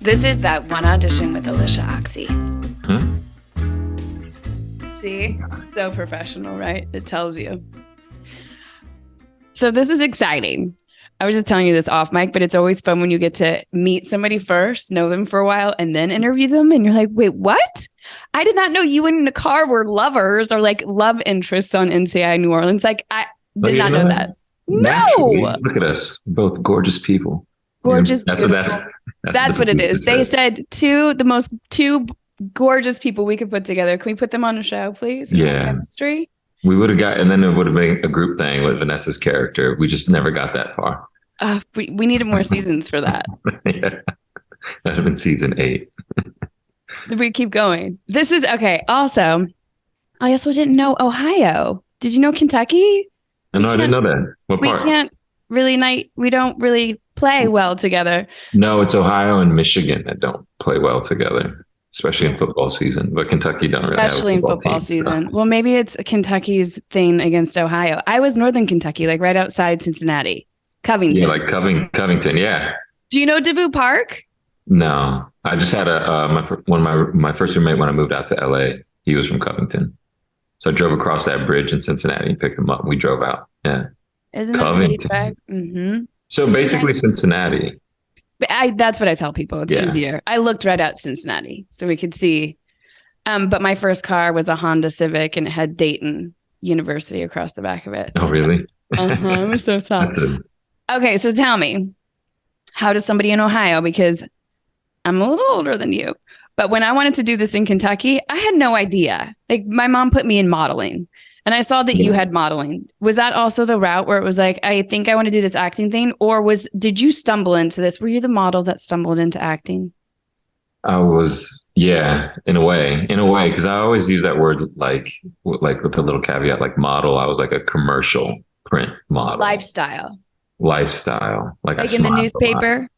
This is That One Audition with Alyshia Ochse. See? So professional, right? It tells you. So this is exciting. I was just telling you this off mic, but it's always fun when you get to meet somebody first, know them for a while, and then interview them. And you're like, wait, what? I did not know you and Nakar were lovers or like love interests on NCIS New Orleans. Like, I did not know that. Naturally, No. look at us, both gorgeous people. Gorgeous. That's what it is. They said two gorgeous people we could put together. Can we put them on a show, please? Yeah. Chemistry. We would have got, and then it would have been a group thing with Vanessa's character. We just never got that far. We needed more seasons for that. Yeah. That would have been season 8. We keep going. This is okay. Also, I also didn't know Ohio. Did you know Kentucky? No, I didn't know that. What part? We don't really play well together. No, it's Ohio and Michigan that don't play well together, especially in football season. But Kentucky don't really especially have a in football team, season. So. Well, maybe it's Kentucky's thing against Ohio. I was Northern Kentucky, like right outside Cincinnati, Covington. Yeah, like Covington. Yeah. Do you know Devou Park? No, I just had my first roommate when I moved out to LA. He was from Covington, so I drove across that bridge in Cincinnati and picked him up. We drove out. Yeah. Isn't that Covington? Mm-hmm. So basically Cincinnati. That's what I tell people. It's easier. I looked right at Cincinnati so we could see. But my first car was a Honda Civic and it had Dayton University across the back of it. Oh, really? It was so soft. Okay, so tell me, how does somebody in Ohio, because I'm a little older than you, but when I wanted to do this in Kentucky, I had no idea. Like my mom put me in modeling. And I saw that you had modeling. Was that also the route where it was like, I think I want to do this acting thing? Or did you stumble into this? Were you the model that stumbled into acting? I was, in a way, because I always use that word like with a little caveat, like model. I was like a commercial print model. Lifestyle. Like in the newspaper?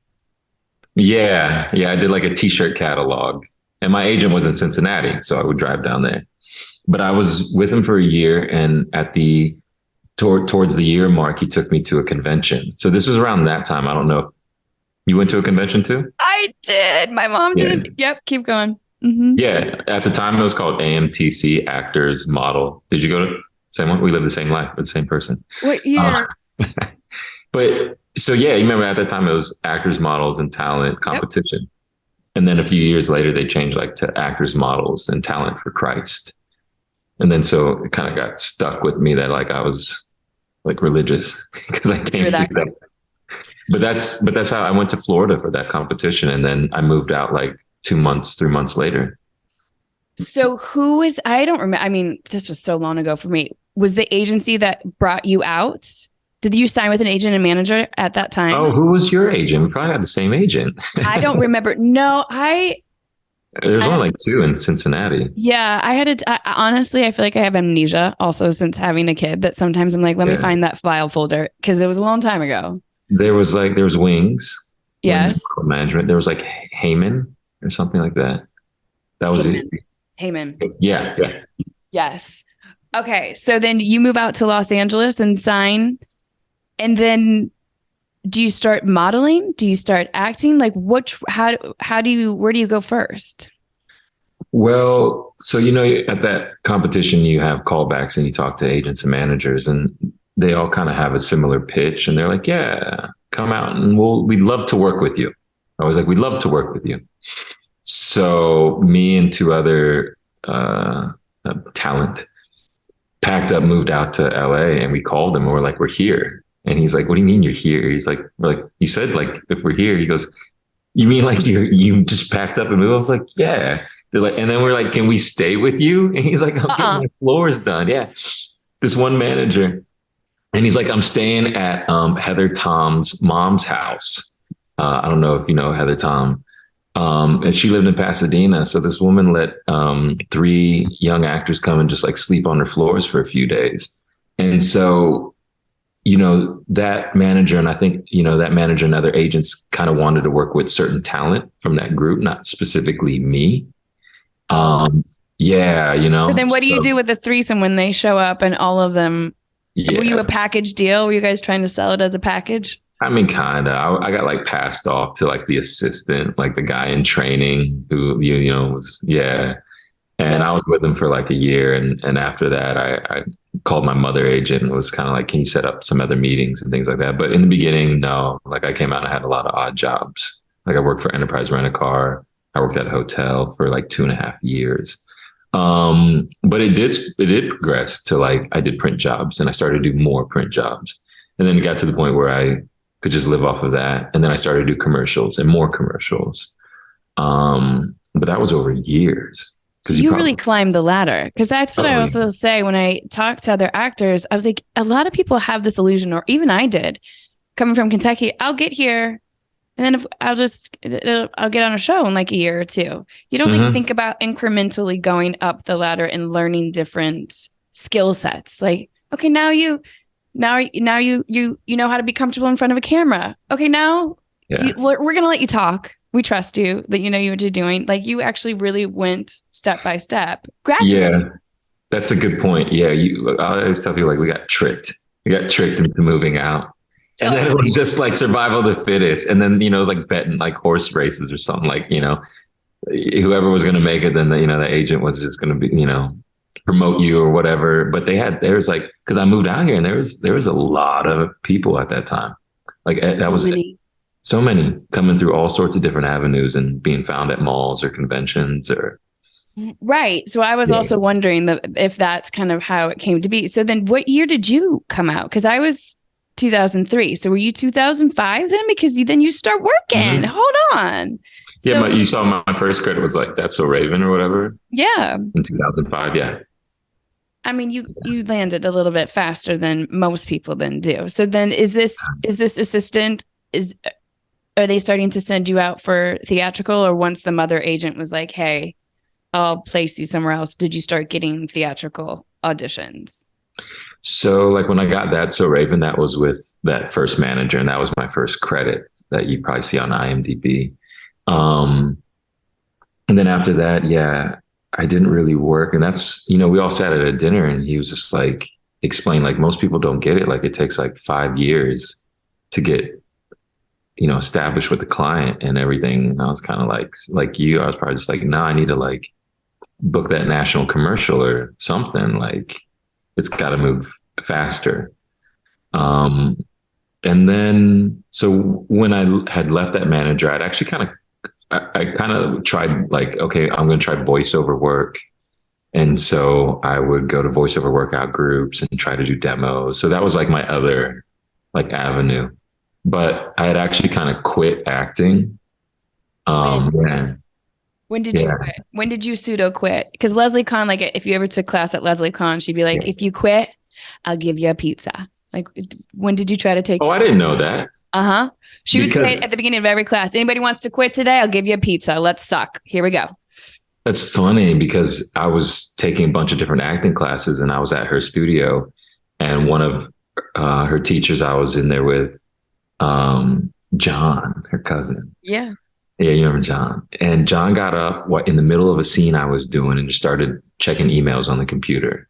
Yeah. I did like a t-shirt catalog. And my agent was in Cincinnati, so I would drive down there. But I was with him for a year, and at towards the year mark, he took me to a convention. So this was around that time. I don't know if you went to a convention too? I did. My mom did. Yep. Keep going. Mm-hmm. Yeah. At the time, it was called AMTC, Actors Model. Did you go to the same one? We live the same life with the same person. What year? But so, you remember at that time, it was Actors, Models, and Talent competition. Yep. And then a few years later, they changed to Actors, Models, and Talent for Christ. And then so it kind of got stuck with me that I was religious because I came to that. But that's how I went to Florida for that competition. And then I moved out 3 months later. So I don't remember. I mean, this was so long ago for me. Was the agency that brought you out? Did you sign with an agent and manager at that time? Oh, who was your agent? We probably had the same agent. I don't remember. No, There's only 2 in Cincinnati. Yeah, honestly, I feel like I have amnesia also since having a kid that sometimes I'm like, let me find that file folder because it was a long time ago. There was Wings. Yes. Wings management. There was Heyman or something like that. That was it. Heyman. Yeah. Yes. Okay. So then you move out to Los Angeles and sign. And then do you start modeling? Do you start acting? Where do you go first? Well, so, at that competition, you have callbacks and you talk to agents and managers and they all kind of have a similar pitch and they're like, yeah, come out and we'd love to work with you. I was like, we'd love to work with you. So me and 2 other talent packed up, moved out to LA and we called him and we're like, we're here. And he's like, what do you mean you're here? He's like, you said if we're here, he goes, you mean you just packed up and moved? I was like, yeah. They're like, and then we're like, can we stay with you? And he's like, I'm getting my floors done. Yeah. This one manager. And he's like, I'm staying at Heather Tom's mom's house. I don't know if you know Heather Tom. And she lived in Pasadena. So this woman let 3 young actors come and just sleep on her floors for a few days. And so that manager, and I think, that manager and other agents kind of wanted to work with certain talent from that group, not specifically me. So then what do you do with the threesome when they show up and all of them? Were you a package deal? Were you guys trying to sell it as a package? I mean, kind of. I got like passed off to like the assistant, like the guy in training who was yeah. And I was with him for like a year, and after that, I called my mother agent and was kind of like, "Can you set up some other meetings and things like that?" But in the beginning, no. Like I came out and I had a lot of odd jobs. Like I worked for Enterprise Rent a Car. I worked at a hotel for like 2.5 years. But it did progress to like I did print jobs and I started to do more print jobs, and then it got to the point where I could just live off of that, and then I started to do commercials and more commercials. But that was over years. So you really climbed the ladder, because that's what I also say when I talk to other actors. I was like, a lot of people have this illusion, or even I did, coming from Kentucky. I'll get here, and then I'll get on a show in like a year or two. You don't like think about incrementally going up the ladder and learning different skill sets. Like, okay, now you know how to be comfortable in front of a camera. Okay, now we're gonna let you talk. We trust you that you know what you're doing. Like you actually really went step by step. Gradually. Yeah, that's a good point. Yeah, I always tell people like we got tricked. We got tricked into moving out. And then it was just like survival of the fittest. And then, it was like betting like horse races or something, like, whoever was going to make it, then the agent was just going to be, promote you or whatever. But there was like, cause I moved out here and there was a lot of people at that time. Like that was so many coming through all sorts of different avenues and being found at malls or conventions or. Right. So I was also wondering if that's kind of how it came to be. So then what year did you come out? Cause I was 2003. So were you 2005 then? Because then you start working. Hold on. Yeah, but you saw my first credit was like That's So Raven or whatever. Yeah. In 2005. Yeah. I mean, you landed a little bit faster than most people then do. So then is this assistant, are they starting to send you out for theatrical, or once the mother agent was like, hey, I'll place you somewhere else, did you start getting theatrical auditions? So like when I got That So Raven, that was with that first manager, and that was my first credit that you probably see on IMDb. And then after that, I didn't really work. And that's, we all sat at a dinner and he was just like, explain, like most people don't get it. Like it takes like 5 years to get, established with the client and everything. And I was kind of like you, I was probably just like, no, I need to like book that national commercial or something. Like it's got to move faster. And then, so when I had left that manager, I'd actually I kind of tried like, okay, I'm going to try voiceover work. And so I would go to voiceover workout groups and try to do demos. So that was like my other like avenue, but I had actually kind of quit acting. When did you quit? When did you pseudo quit? Because Leslie Kahn, like if you ever took class at Leslie Kahn, she'd be like, if you quit, I'll give you a pizza. Like, when did you try to take? Oh, I didn't know that. She would say at the beginning of every class, anybody wants to quit today, I'll give you a pizza. Let's suck. Here we go. That's funny because I was taking a bunch of different acting classes and I was at her studio, and one of her teachers I was in there with, John, her cousin. Yeah. Yeah, you remember John. And John got up in the middle of a scene I was doing and just started checking emails on the computer.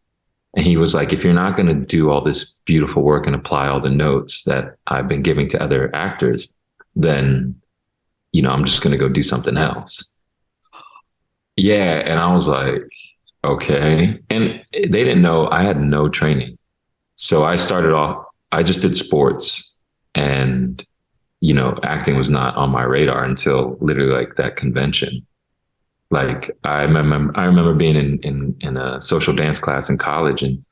And he was like, if you're not going to do all this beautiful work and apply all the notes that I've been giving to other actors, then, I'm just going to go do something else. Yeah. And I was like, okay. And they didn't know I had no training. So I started off, I just did sports, and, acting was not on my radar until literally like that convention. Like I remember being in a social dance class in college, and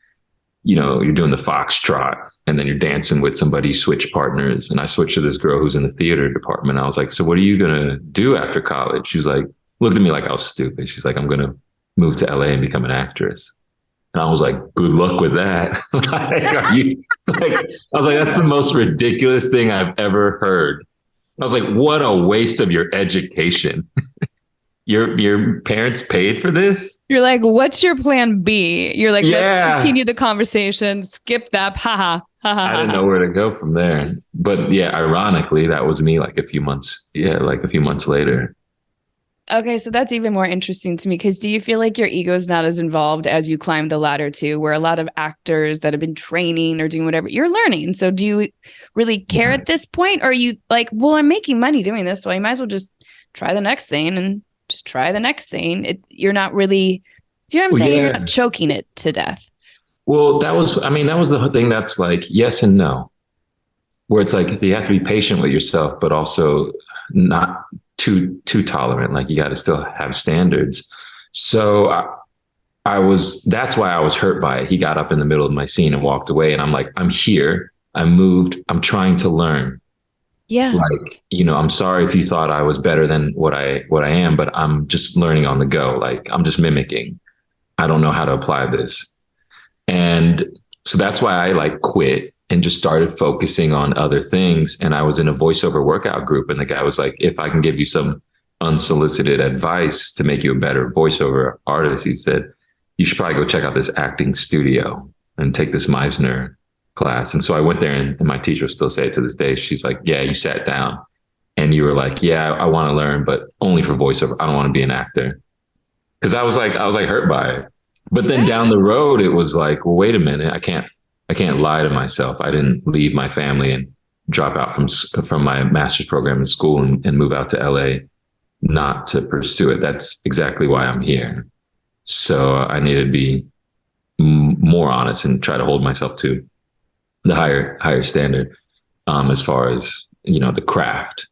you're doing the foxtrot and then you're dancing with somebody, switch partners. And I switched to this girl who's in the theater department. I was like, so what are you gonna do after college? She's like, looked at me like I was stupid. She's like, I'm gonna move to LA and become an actress. And I was like, good luck with that. I was like, that's the most ridiculous thing I've ever heard. I was like, what a waste of your education. Your parents paid for this? You're like, what's your plan B? You're like, let's continue the conversation. Skip that. Ha ha. I didn't know where to go from there. But yeah, ironically, that was me like a few months later. Okay, so that's even more interesting to me because do you feel like your ego is not as involved as you climb the ladder too, where a lot of actors that have been training or doing whatever, you're learning. So do you really care at this point? Or are you like, well, I'm making money doing this, so I might as well just try the next thing and just try the next thing. You're not really, do you know what I'm saying? You're not choking it to death. Well, that was the thing that's like yes and no, where it's like you have to be patient with yourself, but also not too tolerant. Like you got to still have standards. So that's why I was hurt by it. He got up in the middle of my scene and walked away. And I'm like, I'm here. I'm moved. I'm trying to learn. Yeah. Like, I'm sorry if you thought I was better than what I am, but I'm just learning on the go. Like I'm just mimicking. I don't know how to apply this. And so that's why I like quit and just started focusing on other things. And I was in a voiceover workout group, and the guy was like, if I can give you some unsolicited advice to make you a better voiceover artist, he said, you should probably go check out this acting studio and take this Meisner class. And so I went there, and my teacher will still say it to this day. She's like, yeah, you sat down and you were like, yeah, I want to learn, but only for voiceover. I don't want to be an actor. Cause I was like hurt by it. But then down the road, it was like, well, wait a minute. I can't lie to myself. I didn't leave my family and drop out from my master's program in school and move out to LA not to pursue it. That's exactly why I'm here. So I needed to be more honest and try to hold myself to the higher standard as far as, the craft.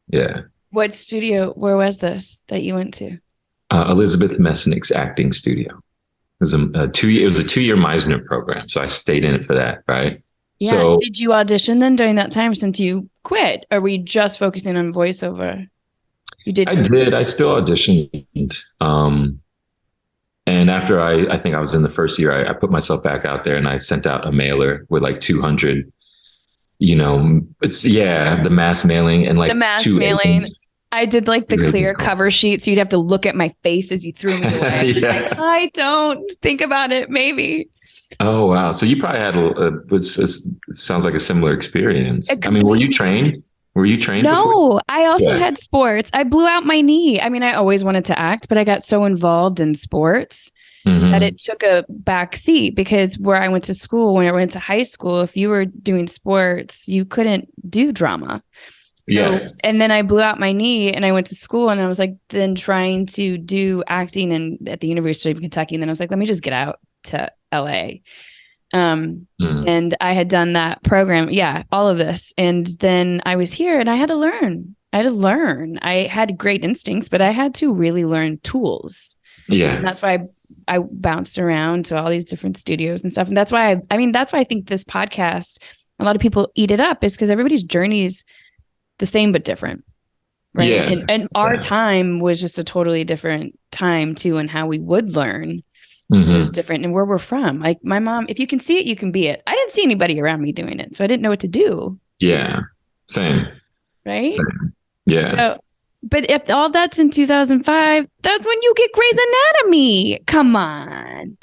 Yeah. What studio, where was this that you went to? Elizabeth Messnick's acting studio. It was a 2-year Meisner program. So I stayed in it for that. Right. Yeah. So, did you audition then during that time since you quit? Or were you just focusing on voiceover? You did. I did. I still auditioned. And after I think I was in the first year, I put myself back out there and I sent out a mailer with like 200, the mass mailing and like the mass mailing. Agents. I did like the clear cover sheet. So you'd have to look at my face as you threw me away. Like, I don't think about it. Maybe. Oh, wow. So you probably had sounds like a similar experience. I mean, were you trained? No, before? I also had sports. I blew out my knee. I mean, I always wanted to act, but I got so involved in sports that it took a back seat because where I went to school, when I went to high school, if you were doing sports, you couldn't do drama. So, and then I blew out my knee and I went to school and I was like, then trying to do acting at the University of Kentucky. And then I was like, let me just get out to LA. And I had done that program. Yeah. All of this. And then I was here and I had to learn. I had great instincts, but I had to really learn tools. Yeah. And that's why I bounced around to all these different studios and stuff. And that's why I think this podcast, a lot of people eat it up is because everybody's journey is the same, but different. Right. Yeah. And our time was just a totally different time too. And how we would learn is different and where we're from. Like my mom, if you can see it, you can be it. I didn't see anybody around me doing it. So I didn't know what to do. Yeah. Same. Right. Same. Yeah. So, but if all that's in 2005, that's when you get Grey's Anatomy. Come on.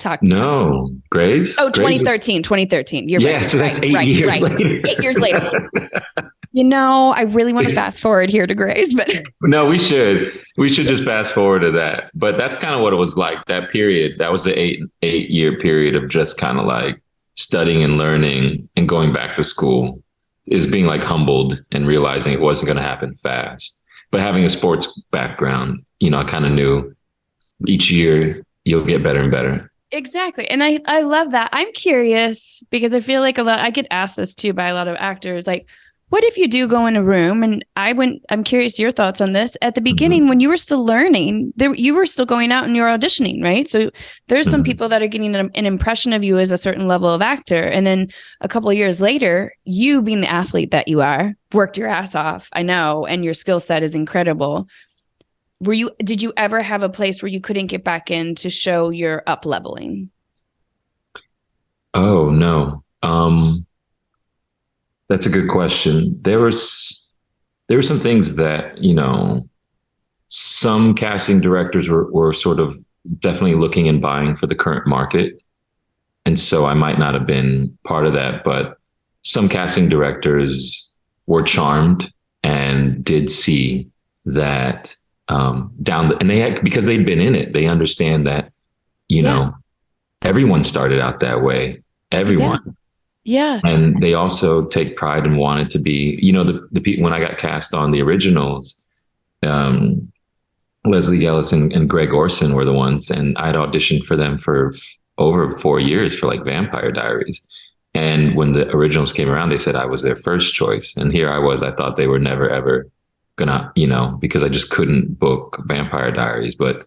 Grey's? Oh, 2013. You're right. So that's 8 years later. 8 years later. I really want to fast forward here to Grey's, but no, we should just fast forward to that. But that's kind of what it was like. That period, that was the 8-year period of just kind of like studying and learning and going back to school, is being like humbled and realizing it wasn't going to happen fast. But having a sports background, I kind of knew each year you'll get better and better. Exactly. And I love that. I'm curious because I feel like I get asked this too by a lot of actors, like, what if you do go in a room? And I'm curious your thoughts on this. At the beginning, when you were still learning, you were still going out and you're auditioning, right? So there's some people that are getting an impression of you as a certain level of actor. And then a couple of years later, you being the athlete that you are, worked your ass off, I know, and your skill set is incredible. Did you ever have a place where you couldn't get back in to show your up leveling? Oh, no. That's a good question. There were some things that, some casting directors were sort of definitely looking and buying for the current market. And so I might not have been part of that, but some casting directors were charmed and did see that because they'd been in it, they understand that, everyone started out that way. Everyone. Yeah. And they also take pride and wanted to be, the people, when I got cast on the originals, Leslie Ellis and Greg Orson were the ones, and I'd auditioned for them for over 4 years for like Vampire Diaries. And when the originals came around, they said I was their first choice. And here I was, I thought they were never, ever gonna, because I just couldn't book Vampire Diaries. But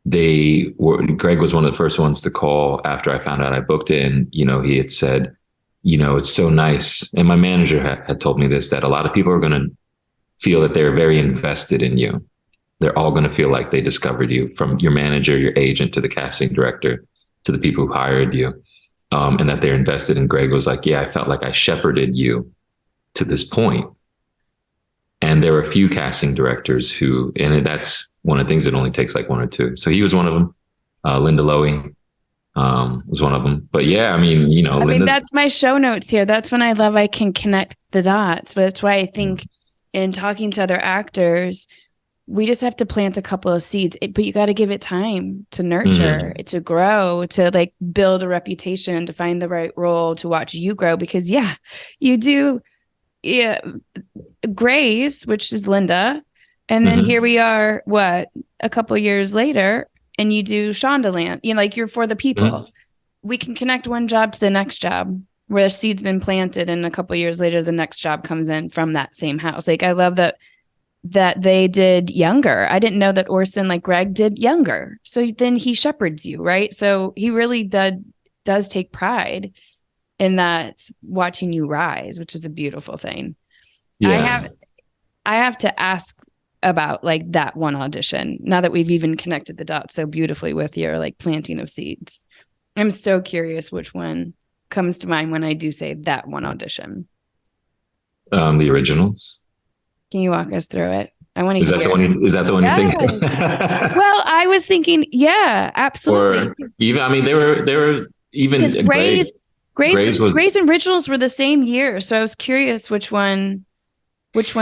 Greg was one of the first ones to call after I found out I booked it. And, he had said, it's so nice. And my manager had told me this, that a lot of people are going to feel that they're very invested in you. They're all going to feel like they discovered you, from your manager, your agent, to the casting director, to the people who hired you, and that they're invested. And Greg was like, yeah, I felt like I shepherded you to this point. And there were a few casting directors and that's one of the things that only takes like one or two. So he was one of them. Linda Lowy was one of them. But yeah, that's my show notes here. That's when I love I can connect the dots. But that's why I think in talking to other actors, we just have to plant a couple of seeds, but you got to give it time to nurture, to grow, to like build a reputation, to find the right role, to watch you grow. Because you do Grace, which is Linda. And then here we are, a couple of years later, and you do Shondaland, you're for the people. We can connect one job to the next job where the seed's been planted. And a couple of years later, the next job comes in from that same house. Like, I love that they did younger. I didn't know that Orson, like Greg, did younger. So then he shepherds you, right? So he really does take pride in that, watching you rise, which is a beautiful thing. Yeah. I have to ask about like That One Audition, now that we've even connected the dots so beautifully with your like planting of seeds. I'm so curious which one comes to mind when I do say That One Audition. The originals. Can you walk us through it? I want to hear. Is that the one you think? Well, I was thinking, yeah, absolutely. Or even, they were even Grace and Originals were the same year. So I was curious which one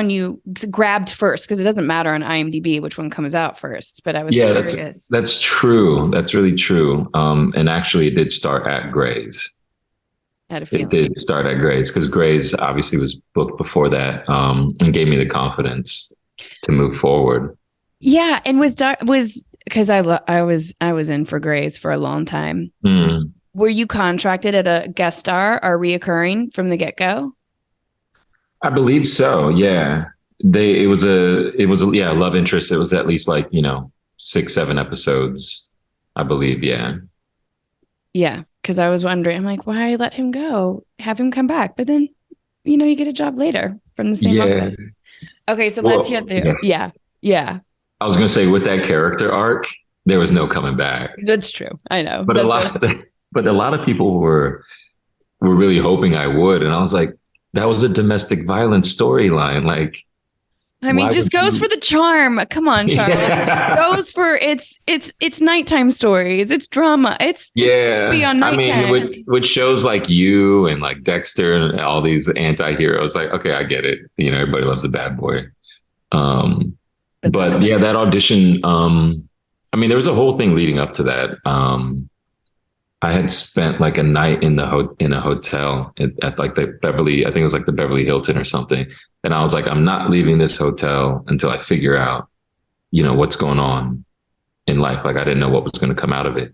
you grabbed first, because it doesn't matter on IMDb which one comes out first. But I was curious. That's true. That's really true. And actually, it did start at Gray's. It did start at Gray's, because Gray's obviously was booked before that, and gave me the confidence to move forward. Yeah, and was because I was in for Gray's for a long time. Were you contracted at a guest star or reoccurring from the get-go? I believe so. Yeah. It was a love interest. It was at least 6-7 episodes, I believe. Yeah. Yeah. Cause I was wondering, I'm like, why let him go? Have him come back. But then, you get a job later from the same office. Okay. So let's hear Yeah. I was going to say, with that character arc, there was no coming back. That's true. I know. But a lot of people were really hoping I would. And I was like, that was a domestic violence storyline. Like, just goes for the charm. Come on, Charles. Yeah. It just goes for it's nighttime stories. It's drama. It's beyond nighttime. With shows like You and like Dexter and all these anti-heroes, like, okay, I get it. Everybody loves a bad boy. But yeah, that audition. There was a whole thing leading up to that. I had spent like a night in a hotel at like the Beverly, I think it was like the Beverly Hilton or something. And I was like, I'm not leaving this hotel until I figure out, what's going on in life. Like, I didn't know what was going to come out of it.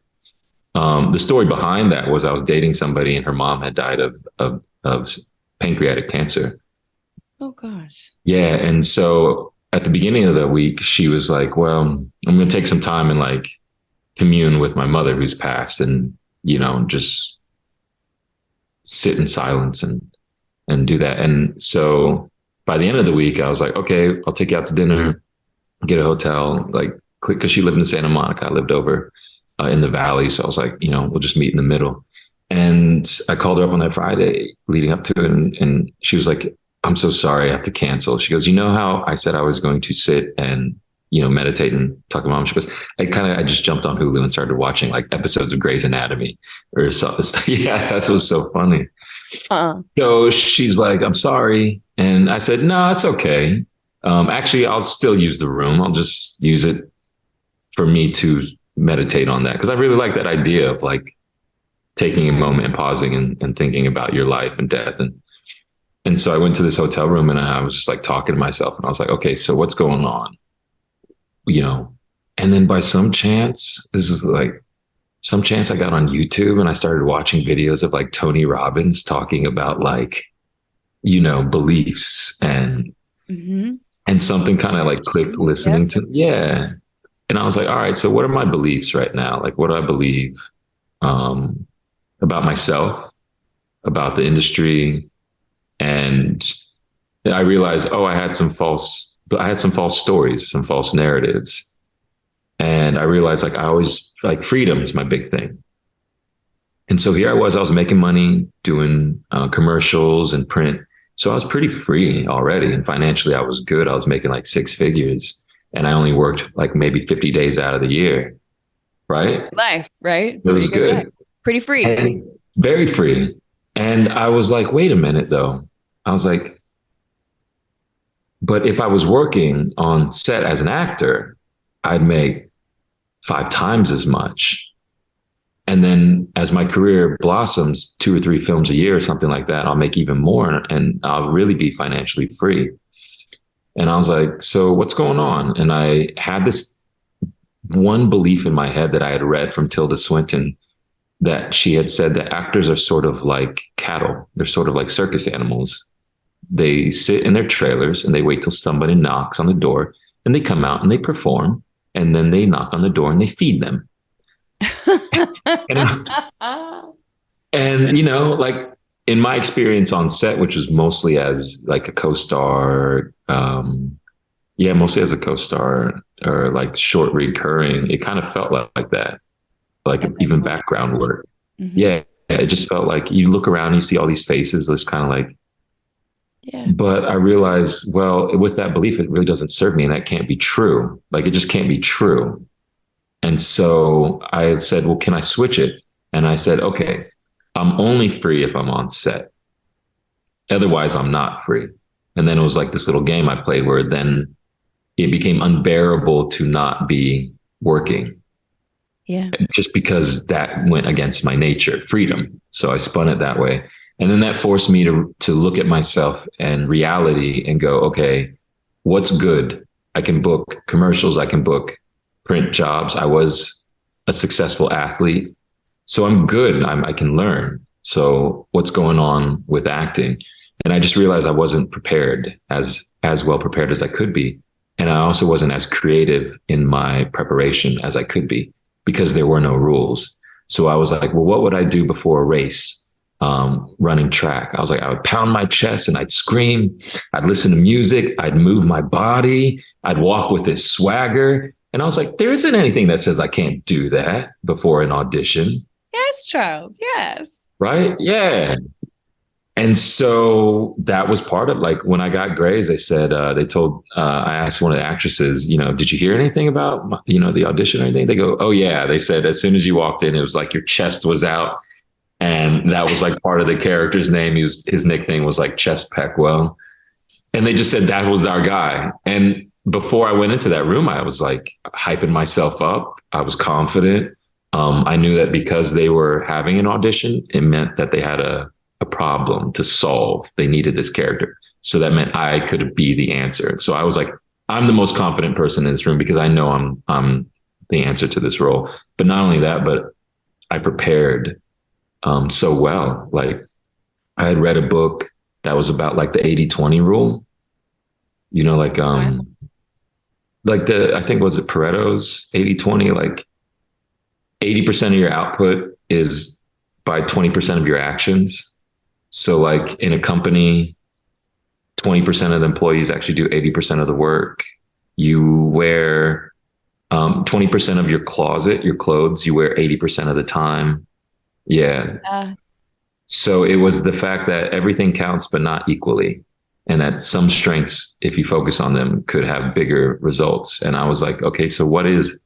The story behind that was I was dating somebody and her mom had died of pancreatic cancer. Oh gosh. Yeah. And so at the beginning of the week, she was like, well, I'm going to take some time and like commune with my mother who's passed, and just sit in silence and do that. And so by the end of the week, I was like, okay, I'll take you out to dinner, get a hotel, like, because she lived in Santa Monica. I lived over in the Valley. So I was like, we'll just meet in the middle. And I called her up on that Friday leading up to it. And she was like, I'm so sorry, I have to cancel. She goes, how I said I was going to sit and meditate and talk to mom. She goes, I just jumped on Hulu and started watching like episodes of Grey's Anatomy or something. Yeah, that was so funny. So she's like, I'm sorry. And I said, no, it's okay. Actually, I'll still use the room. I'll just use it for me to meditate on that, because I really like that idea of like taking a moment and pausing and thinking about your life and death. And so I went to this hotel room and I was just like talking to myself and I was like, okay, so what's going on? You know, and then by some chance, this is like some chance I got on YouTube and I started watching videos of like Tony Robbins talking about like, you know, beliefs and something kind of like clicked listening to, yeah. And I was like, all right, so what are my beliefs right now? Like, what do I believe about myself, about the industry? And I realized, oh, I had some false stories, some false narratives. And I realized like I always like freedom is my big thing. And so here I was making money doing commercials and print. So I was pretty free already. And financially, I was good. I was making like 6 figures and I only worked like maybe 50 days out of the year. Right. Life, right? It was good. Life. Pretty free. And very free. And I was like, wait a minute though. I was like, but if I was working on set as an actor, I'd make 5 times as much. And then as my career blossoms, 2 or 3 films a year or something like that, I'll make even more and I'll really be financially free. And I was like, so what's going on? And I had this one belief in my head that I had read from Tilda Swinton, that she had said that actors are sort of like cattle. They're sort of like circus animals. They sit in their trailers and they wait till somebody knocks on the door and they come out and they perform and then they knock on the door and they feed them. and you know, like in my experience on set, which was mostly as like a co-star, mostly as a co-star or like short recurring, it kind of felt like that, like even cool. Background work. Yeah, it just felt like you look around and you see all these faces. It's kind of like, but I realized, well, with that belief, it really doesn't serve me and that can't be true. Like it just can't be true. And so I said, well, can I switch it? And I said, okay, I'm only free if I'm on set. Otherwise, I'm not free. And then it was like this little game I played where then it became unbearable to not be working. Yeah. Just because that went against my nature, freedom. So I spun it that way. And then that forced me to look at myself and reality and go, okay, what's good? I can book commercials. I can book print jobs. I was a successful athlete. So I'm good. I can learn. So what's going on with acting? And I just realized I wasn't prepared as well prepared as I could be. And I also wasn't as creative in my preparation as I could be because there were no rules. So I was like, well, what would I do before a race? Running track. I was like, I would pound my chest and I'd scream. I'd listen to music. I'd move my body. I'd walk with this swagger. And I was like, there isn't anything that says I can't do that before an audition. Yes, Charles. Yes. Right. Yeah. And so that was part of like when I got Grey's, they said, I asked one of the actresses, you know, did you hear anything about, you know, the audition or anything? They go, oh yeah. They said, as soon as you walked in, it was like your chest was out. And that was like part of the character's name. His nickname was like Chest Peckwell. And they just said that was our guy. And before I went into that room, I was like hyping myself up. I was confident. I knew that because they were having an audition, it meant that they had a problem to solve. They needed this character. So that meant I could be the answer. So I was like, I'm the most confident person in this room because I know I'm the answer to this role. But not only that, but I prepared so well. Like I had read a book that was about like the 80-20 rule, you know, like I think was it Pareto's 80-20, like 80% of your output is by 20% of your actions. So like in a company, 20% of the employees actually do 80% of the work. You wear 20% of your closet, your clothes, you wear 80% of the time. Yeah. So it was the fact that everything counts, but not equally. And that some strengths, if you focus on them, could have bigger results. And I was like, okay, so what is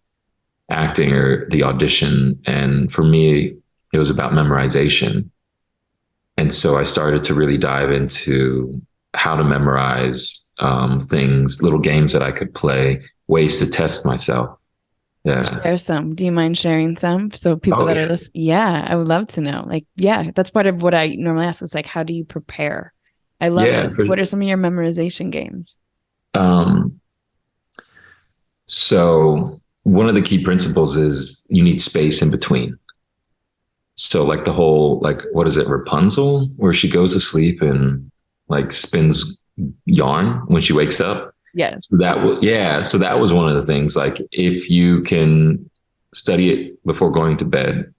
acting or the audition? And for me, it was about memorization. And so I started to really dive into how to memorize things, little games that I could play, ways to test myself. Yeah. Share some. Do you mind sharing some? So people that are listening, yeah, I would love to know. Like, yeah, that's part of what I normally ask is like, how do you prepare? I love this. What are some of your memorization games? So one of the key principles is you need space in between. So like the whole, like, what is it, Rapunzel, where she goes to sleep and like spins yarn when she wakes up. Yes. So that was one of the things, like if you can study it before going to bed.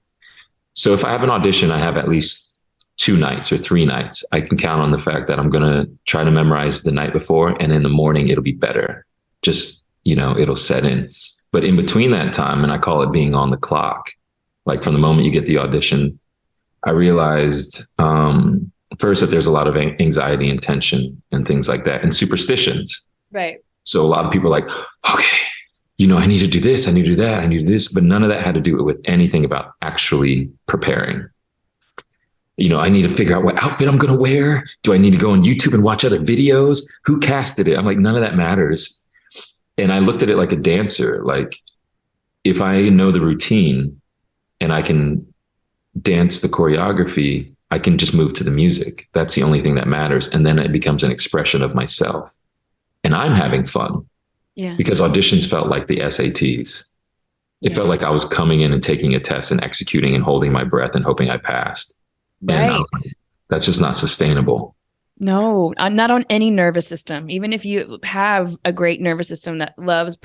So if I have an audition, I have at least 2 nights or 3 nights. I can count on the fact that I'm going to try to memorize the night before, and in the morning it'll be better. Just, it'll set in. But in between that time, and I call it being on the clock, like from the moment you get the audition, I realized first that there's a lot of anxiety and tension and things like that, and superstitions. Right. So a lot of people are like, okay, I need to do this, I need to do that, I need to do this, but none of that had to do with anything about actually preparing. I need to figure out what outfit I'm going to wear. Do I need to go on YouTube and watch other videos? Who casted it? I'm like, none of that matters. And I looked at it like a dancer. Like if I know the routine and I can dance the choreography, I can just move to the music. That's the only thing that matters. And then it becomes an expression of myself. And I'm having fun. Yeah. Because auditions felt like the SATs. It felt like I was coming in and taking a test and executing and holding my breath and hoping I passed. Right. And that's just not sustainable. No, not on any nervous system. Even if you have a great nervous system that loves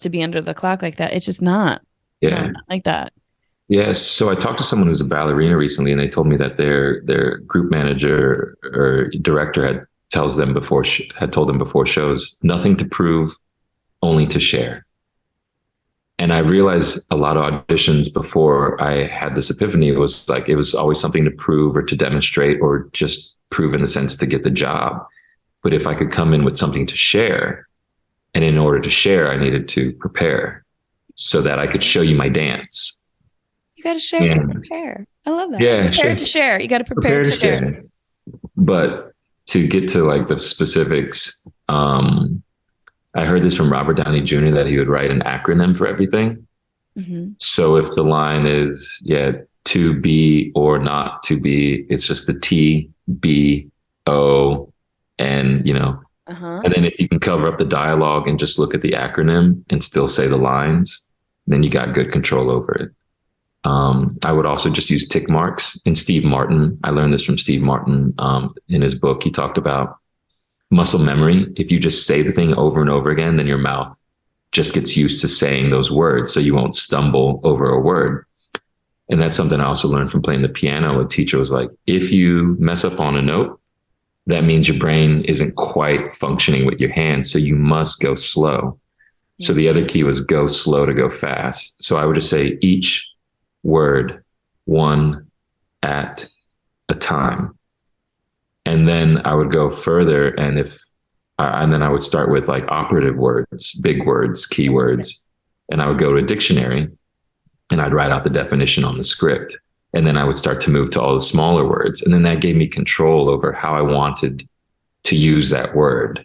to be under the clock like that, it's just not. Yeah. Not like that. Yes. So I talked to someone who's a ballerina recently, and they told me that their group manager or director had told them before shows, nothing to prove, only to share. And I realized a lot of auditions before I had this epiphany, it was always something to prove or to demonstrate or just prove in the sense to get the job. But if I could come in with something to share, and in order to share, I needed to prepare so that I could show you my dance. You got to share to prepare. I love that. Yeah, prepare to share. You got to prepare to share. But to get to like the specifics, I heard this from Robert Downey Jr. that he would write an acronym for everything. Mm-hmm. So if the line is, to be or not to be, it's just the T, B, O, and, and then if you can cover up the dialogue and just look at the acronym and still say the lines, then you got good control over it. I would also just use tick marks. And Steve Martin, I learned this from Steve Martin in his book. He talked about muscle memory. If you just say the thing over and over again, then your mouth just gets used to saying those words, so you won't stumble over a word. And that's something I also learned from playing the piano. A teacher was like, if you mess up on a note, that means your brain isn't quite functioning with your hands, so you must go slow. Yeah. So the other key was go slow to go fast. So I would just say each word one at a time. And then I would go further, and then I would start with like operative words, big words, keywords, and I would go to a dictionary and I'd write out the definition on the script. And then I would start to move to all the smaller words. And then that gave me control over how I wanted to use that word,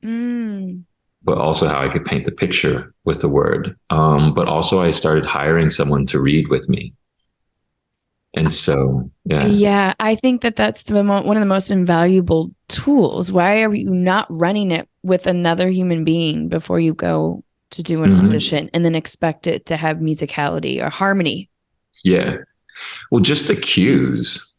but also how I could paint the picture with the word. But also I started hiring someone to read with me. And so, yeah, I think that's one of the most invaluable tools. Why are you not running it with another human being before you go to do an audition and then expect it to have musicality or harmony? Yeah. Well, just the cues.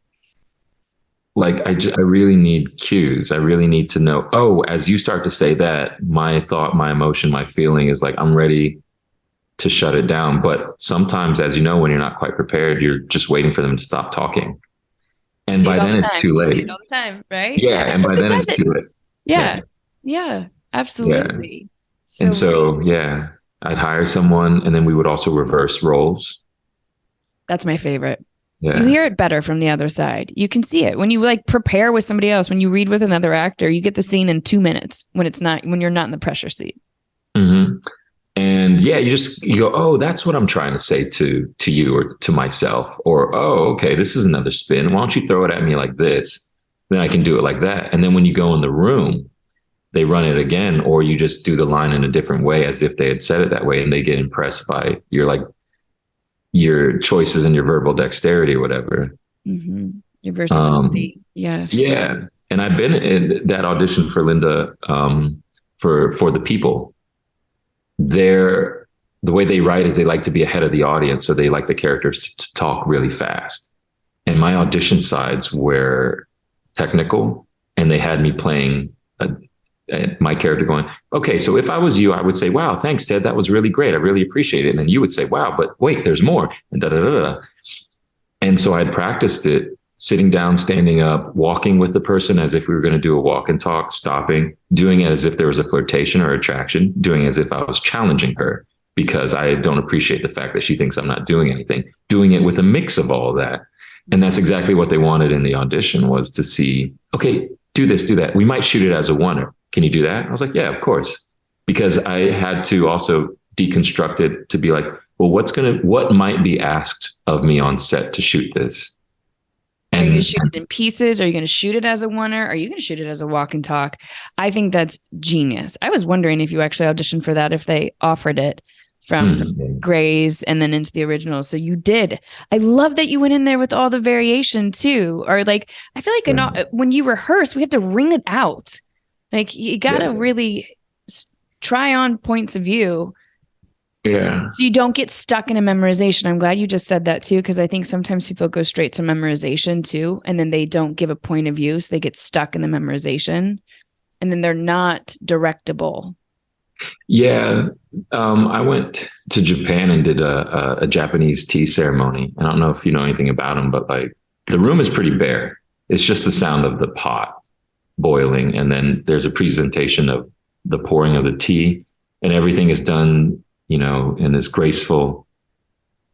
Like I really need cues. I really need to know, as you start to say that, my thought, my emotion, my feeling is like, I'm ready to shut it down. But sometimes, as you know, when you're not quite prepared, you're just waiting for them to stop talking. And by then it's too late. You see it all the time, right? Yeah. And by then it's too late. Yeah, absolutely. Yeah. So I'd hire someone, and then we would also reverse roles. That's my favorite. Yeah. You hear it better from the other side. You can see it when you like prepare with somebody else. When you read with another actor, you get the scene in 2 minutes when you're not in the pressure seat. Mm-hmm. And you go, oh, that's what I'm trying to say to you or to myself. Or, oh, okay, this is another spin. Why don't you throw it at me like this? Then I can do it like that. And then when you go in the room, they run it again, or you just do the line in a different way as if they had said it that way, and they get impressed by your choices and your verbal dexterity or whatever. Mm-hmm. Your versatility. Yes. Yeah. And I've been in that audition for Linda, for the people. The way they write is they like to be ahead of the audience. So they like the characters to talk really fast. And my audition sides were technical, and they had me playing my character going, okay, so if I was you, I would say, wow, thanks, Ted. That was really great. I really appreciate it. And then you would say, wow, but wait, there's more. And da da da da. And so I'd practiced it, sitting down, standing up, walking with the person as if we were going to do a walk and talk, stopping, doing it as if there was a flirtation or attraction, doing it as if I was challenging her because I don't appreciate the fact that she thinks I'm not doing anything, doing it with a mix of all of that. And that's exactly what they wanted in the audition, was to see, okay, do this, do that. We might shoot it as a oneer. Can you do that? I was like, yeah, of course. Because I had to also deconstruct it to be like, well, what might be asked of me on set to shoot this? Are you going to shoot it in pieces? Are you going to shoot it as a oneer? Are you going to shoot it as a walk and talk? I think that's genius. I was wondering if you actually auditioned for that, if they offered it from Grey's and then into the original. So you did. I love that you went in there with all the variation too. Or like, I feel like when you rehearse, we have to ring it out. Like you got to really try on points of view. Yeah. So you don't get stuck in a memorization. I'm glad you just said that too, because I think sometimes people go straight to memorization too, and then they don't give a point of view. So they get stuck in the memorization and then they're not directable. Yeah. I went to Japan and did a Japanese tea ceremony. I don't know if you know anything about them, but like the room is pretty bare. It's just the sound of the pot boiling. And then there's a presentation of the pouring of the tea, and everything is done, in this graceful,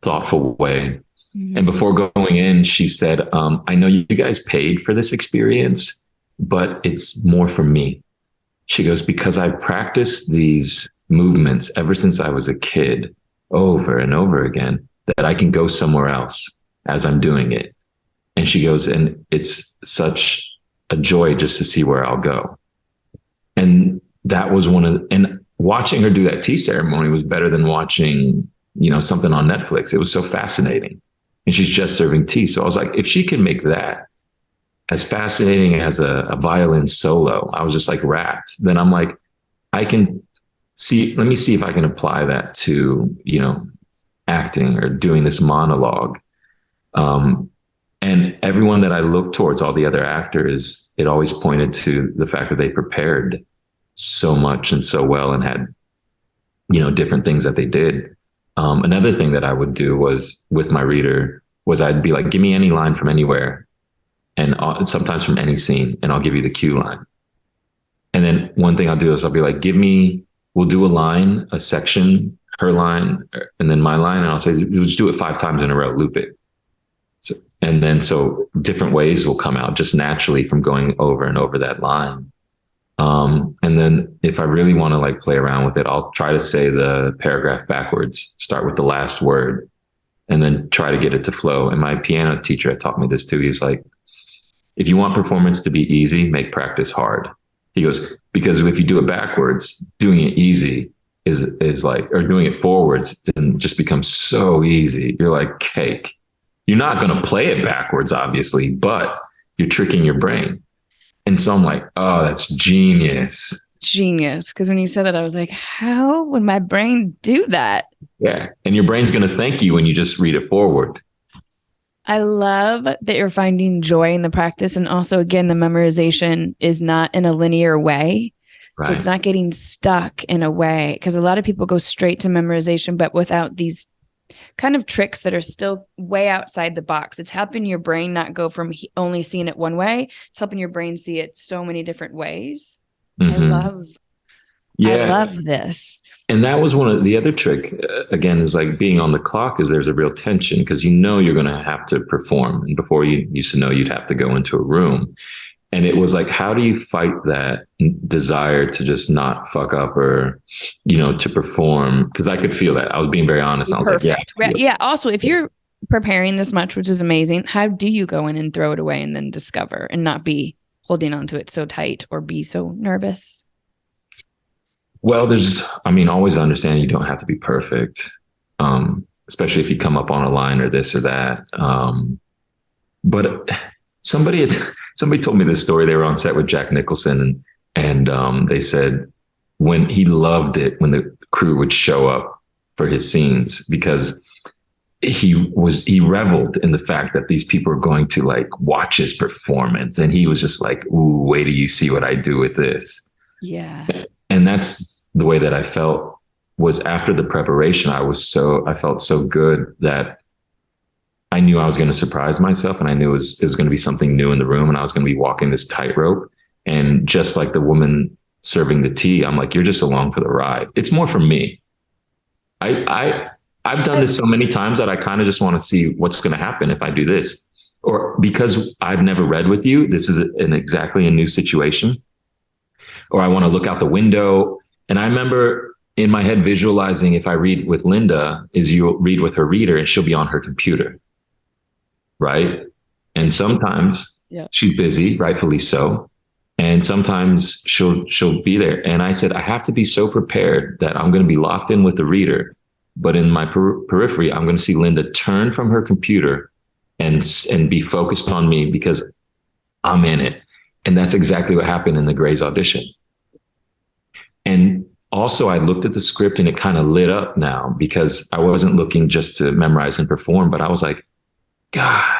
thoughtful way. Mm-hmm. And before going in, she said, I know you guys paid for this experience, but it's more for me. She goes, because I practiced these movements ever since I was a kid, over and over again, that I can go somewhere else as I'm doing it. And she goes, and it's such a joy just to see where I'll go. And that was and watching her do that tea ceremony was better than watching, something on Netflix. It was so fascinating. And she's just serving tea. So I was like, if she can make that as fascinating as a violin solo, I was just like wrapped. Then I'm like, let me see if I can apply that to, acting or doing this monologue. And everyone that I looked towards, all the other actors, it always pointed to the fact that they prepared so much and so well and had, different things that they did. Another thing that I would do was with my reader was I'd be like, give me any line from anywhere, and sometimes from any scene, and I'll give you the cue line. And then one thing I'll do is I'll be like, we'll do a line, a section, her line, and then my line. And I'll say, we'll just do it 5 times in a row, loop it. So different ways will come out just naturally from going over and over that line. And then if I really want to like play around with it, I'll try to say the paragraph backwards, start with the last word, and then try to get it to flow. And my piano teacher had taught me this too. He was like, if you want performance to be easy, make practice hard. He goes, because if you do it backwards, doing it easy is like, or doing it forwards, then just becomes so easy. You're like cake. You're not going to play it backwards, obviously, but you're tricking your brain. And so I'm like, oh, that's genius. Genius. Because when you said that, I was like, how would my brain do that? Yeah. And your brain's going to thank you when you just read it forward. I love that you're finding joy in the practice. And also, again, the memorization is not in a linear way. Right. So it's not getting stuck in a way. Because a lot of people go straight to memorization, but without these kind of tricks that are still way outside the box. It's helping your brain not go from only seeing it one way. It's helping your brain see it so many different ways. Mm-hmm. I love this. And that was one of the other trick, again, is like being on the clock, is there's a real tension because you're going to have to perform. And before you used to know you'd have to go into a room. And it was like, how do you fight that desire to just not fuck up or, to perform? Because I could feel that. I was being very honest. I was like, yeah. Also, if you're preparing this much, which is amazing, how do you go in and throw it away and then discover and not be holding on to it so tight or be so nervous? Well, always understand you don't have to be perfect, especially if you come up on a line or this or that. But somebody told me this story. They were on set with Jack Nicholson, and they said when he loved it when the crew would show up for his scenes, because he reveled in the fact that these people are going to like watch his performance, and he was just like, "Ooh, wait till you see what I do with this." Yeah. And that's the way that I felt. Was after the preparation, I felt so good that I knew I was going to surprise myself, and I knew it was going to be something new in the room, and I was going to be walking this tightrope. And just like the woman serving the tea, I'm like, "You're just along for the ride." It's more for me. I've done this so many times that I kind of just want to see what's going to happen if I do this, or because I've never read with you, this is exactly a new situation, or I want to look out the window. And I remember in my head visualizing, if I read with Linda, is you read with her reader and she'll be on her computer. Right. And sometimes she's busy, rightfully so. And sometimes she'll be there. And I said, I have to be so prepared that I'm going to be locked in with the reader. But in my periphery, I'm going to see Linda turn from her computer and be focused on me because I'm in it. And that's exactly what happened in the Grey's audition. And also I looked at the script and it kind of lit up now, because I wasn't looking just to memorize and perform, but I was like, God,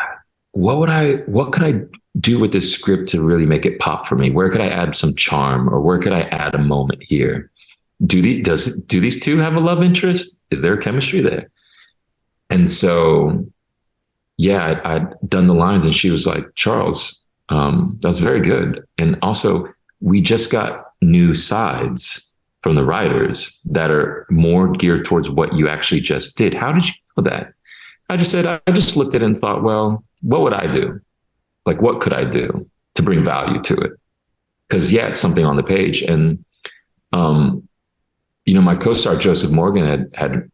what could I do with this script to really make it pop for me? Where could I add some charm, or where could I add a moment here? Do these two have a love interest? Is there chemistry there? And so, yeah, I'd done the lines, and she was like, Charles, that's very good. And also, we just got new sides from the writers that are more geared towards what you actually just did. How did you know that? I just looked at it and thought, well, what would I do? Like, what could I do to bring value to it? Because it's something on the page. And, my co-star Joseph Morgan had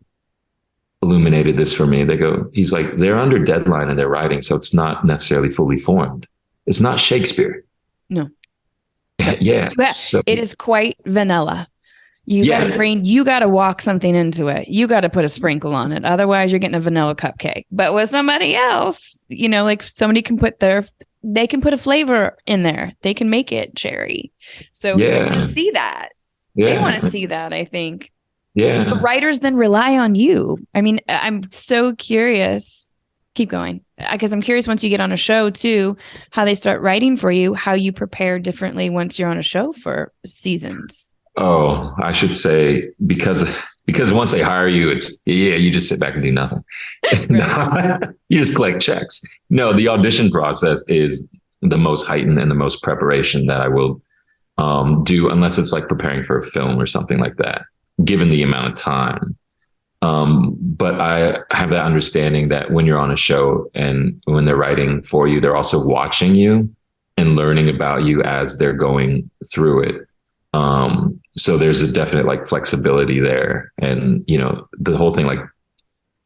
illuminated this for me. He's like, they're under deadline and they're writing, so it's not necessarily fully formed. It's not Shakespeare. No. Yeah. It is quite vanilla. You got to walk something into it. You got to put a sprinkle on it. Otherwise you're getting a vanilla cupcake. But with somebody else, like somebody can they can put a flavor in there. They can make it cherry. So you want to see that. Yeah. They want to see that, I think. Yeah. The writers then rely on you. I mean, I'm so curious. Keep going. Because I'm curious, once you get on a show too, how they start writing for you, how you prepare differently once you're on a show for seasons. Oh, I should say, because once they hire you, you just sit back and do nothing. Right. You just collect checks. No, the audition process is the most heightened and the most preparation that I will do, unless it's like preparing for a film or something like that, given the amount of time. But I have that understanding that when you're on a show and when they're writing for you, they're also watching you and learning about you as they're going through it. So there's a definite like flexibility there. And, the whole thing, like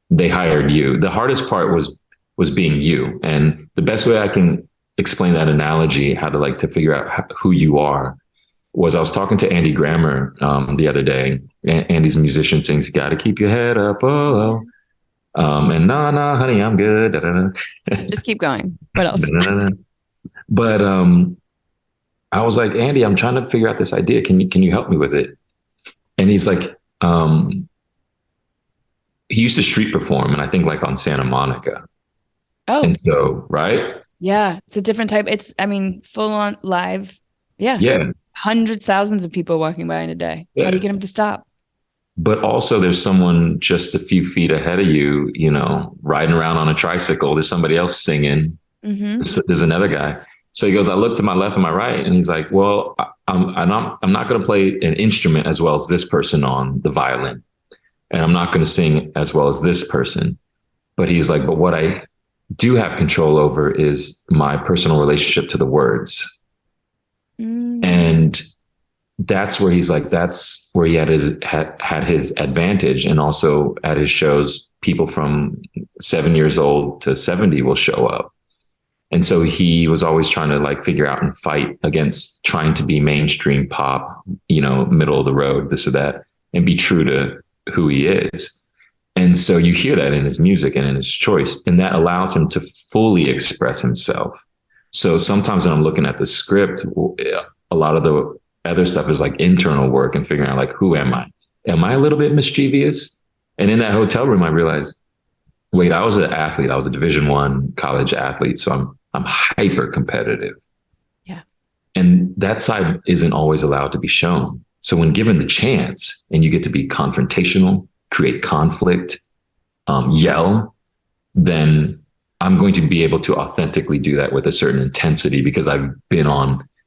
they hired you. The hardest part was being you. And the best way I can explain that analogy, how to figure out who you are, was I was talking to Andy Grammer the other day. Andy's a musician, sings, "Got to keep your head up, oh, and nah, honey, I'm good." Just keep going. What else? But I was like, Andy, I'm trying to figure out this idea. Can you help me with it? And he's like, he used to street perform, and I think like on Santa Monica. Oh, and so right, yeah, it's a different type. It's, full on live. Yeah. Hundreds, thousands of people walking by in a day. Yeah. How do you get them to stop? But also there's someone just a few feet ahead of you, riding around on a tricycle. There's somebody else singing. Mm-hmm. There's another guy. So he goes, I look to my left and my right, and he's like, well, I'm not going to play an instrument as well as this person on the violin. And I'm not going to sing as well as this person. But he's like, but what I do have control over is my personal relationship to the words. And that's where he's like, that's where he had his advantage. And also at his shows, people from 7 years old to 70 will show up. And so he was always trying to like figure out and fight against trying to be mainstream pop, middle of the road, this or that, and be true to who he is. And so you hear that in his music and in his choice, and that allows him to fully express himself. So sometimes when I'm looking at the script, a lot of the other stuff is like internal work and figuring out like, who am I? Am I a little bit mischievous? And in that hotel room, I realized, wait, I was an athlete. I was a Division I college athlete. So I'm hyper competitive. Yeah. And that side isn't always allowed to be shown. So when given the chance and you get to be confrontational, create conflict, yell, then I'm going to be able to authentically do that with a certain intensity because I've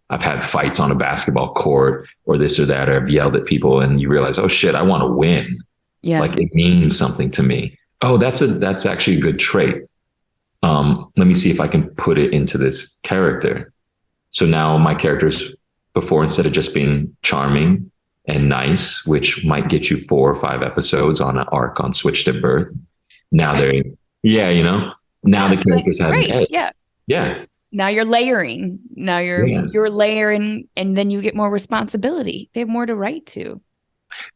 had fights on a basketball court or this or that, or I've yelled at people and you realize, oh shit, I want to win. Yeah. Like it means something to me. Oh, that's actually a good trait. Let me see if I can put it into this character. So now my characters before, instead of just being charming and nice, which might get you 4 or 5 episodes on an arc on Switched at Birth. Now they're, now the characters have an edge. Yeah. Yeah. Now you're layering. Now you're layering, and then you get more responsibility. They have more to write to.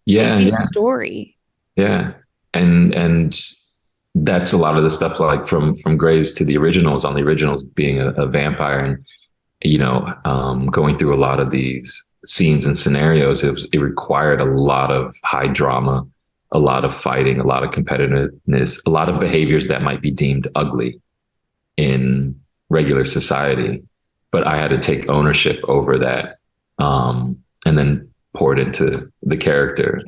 Yeah. They see a story. Yeah. And that's a lot of the stuff like from Grey's to the originals, on the originals being a vampire and, going through a lot of these scenes and scenarios. It required a lot of high drama, a lot of fighting, a lot of competitiveness, a lot of behaviors that might be deemed ugly in regular society. But I had to take ownership over that, and then pour it into the character.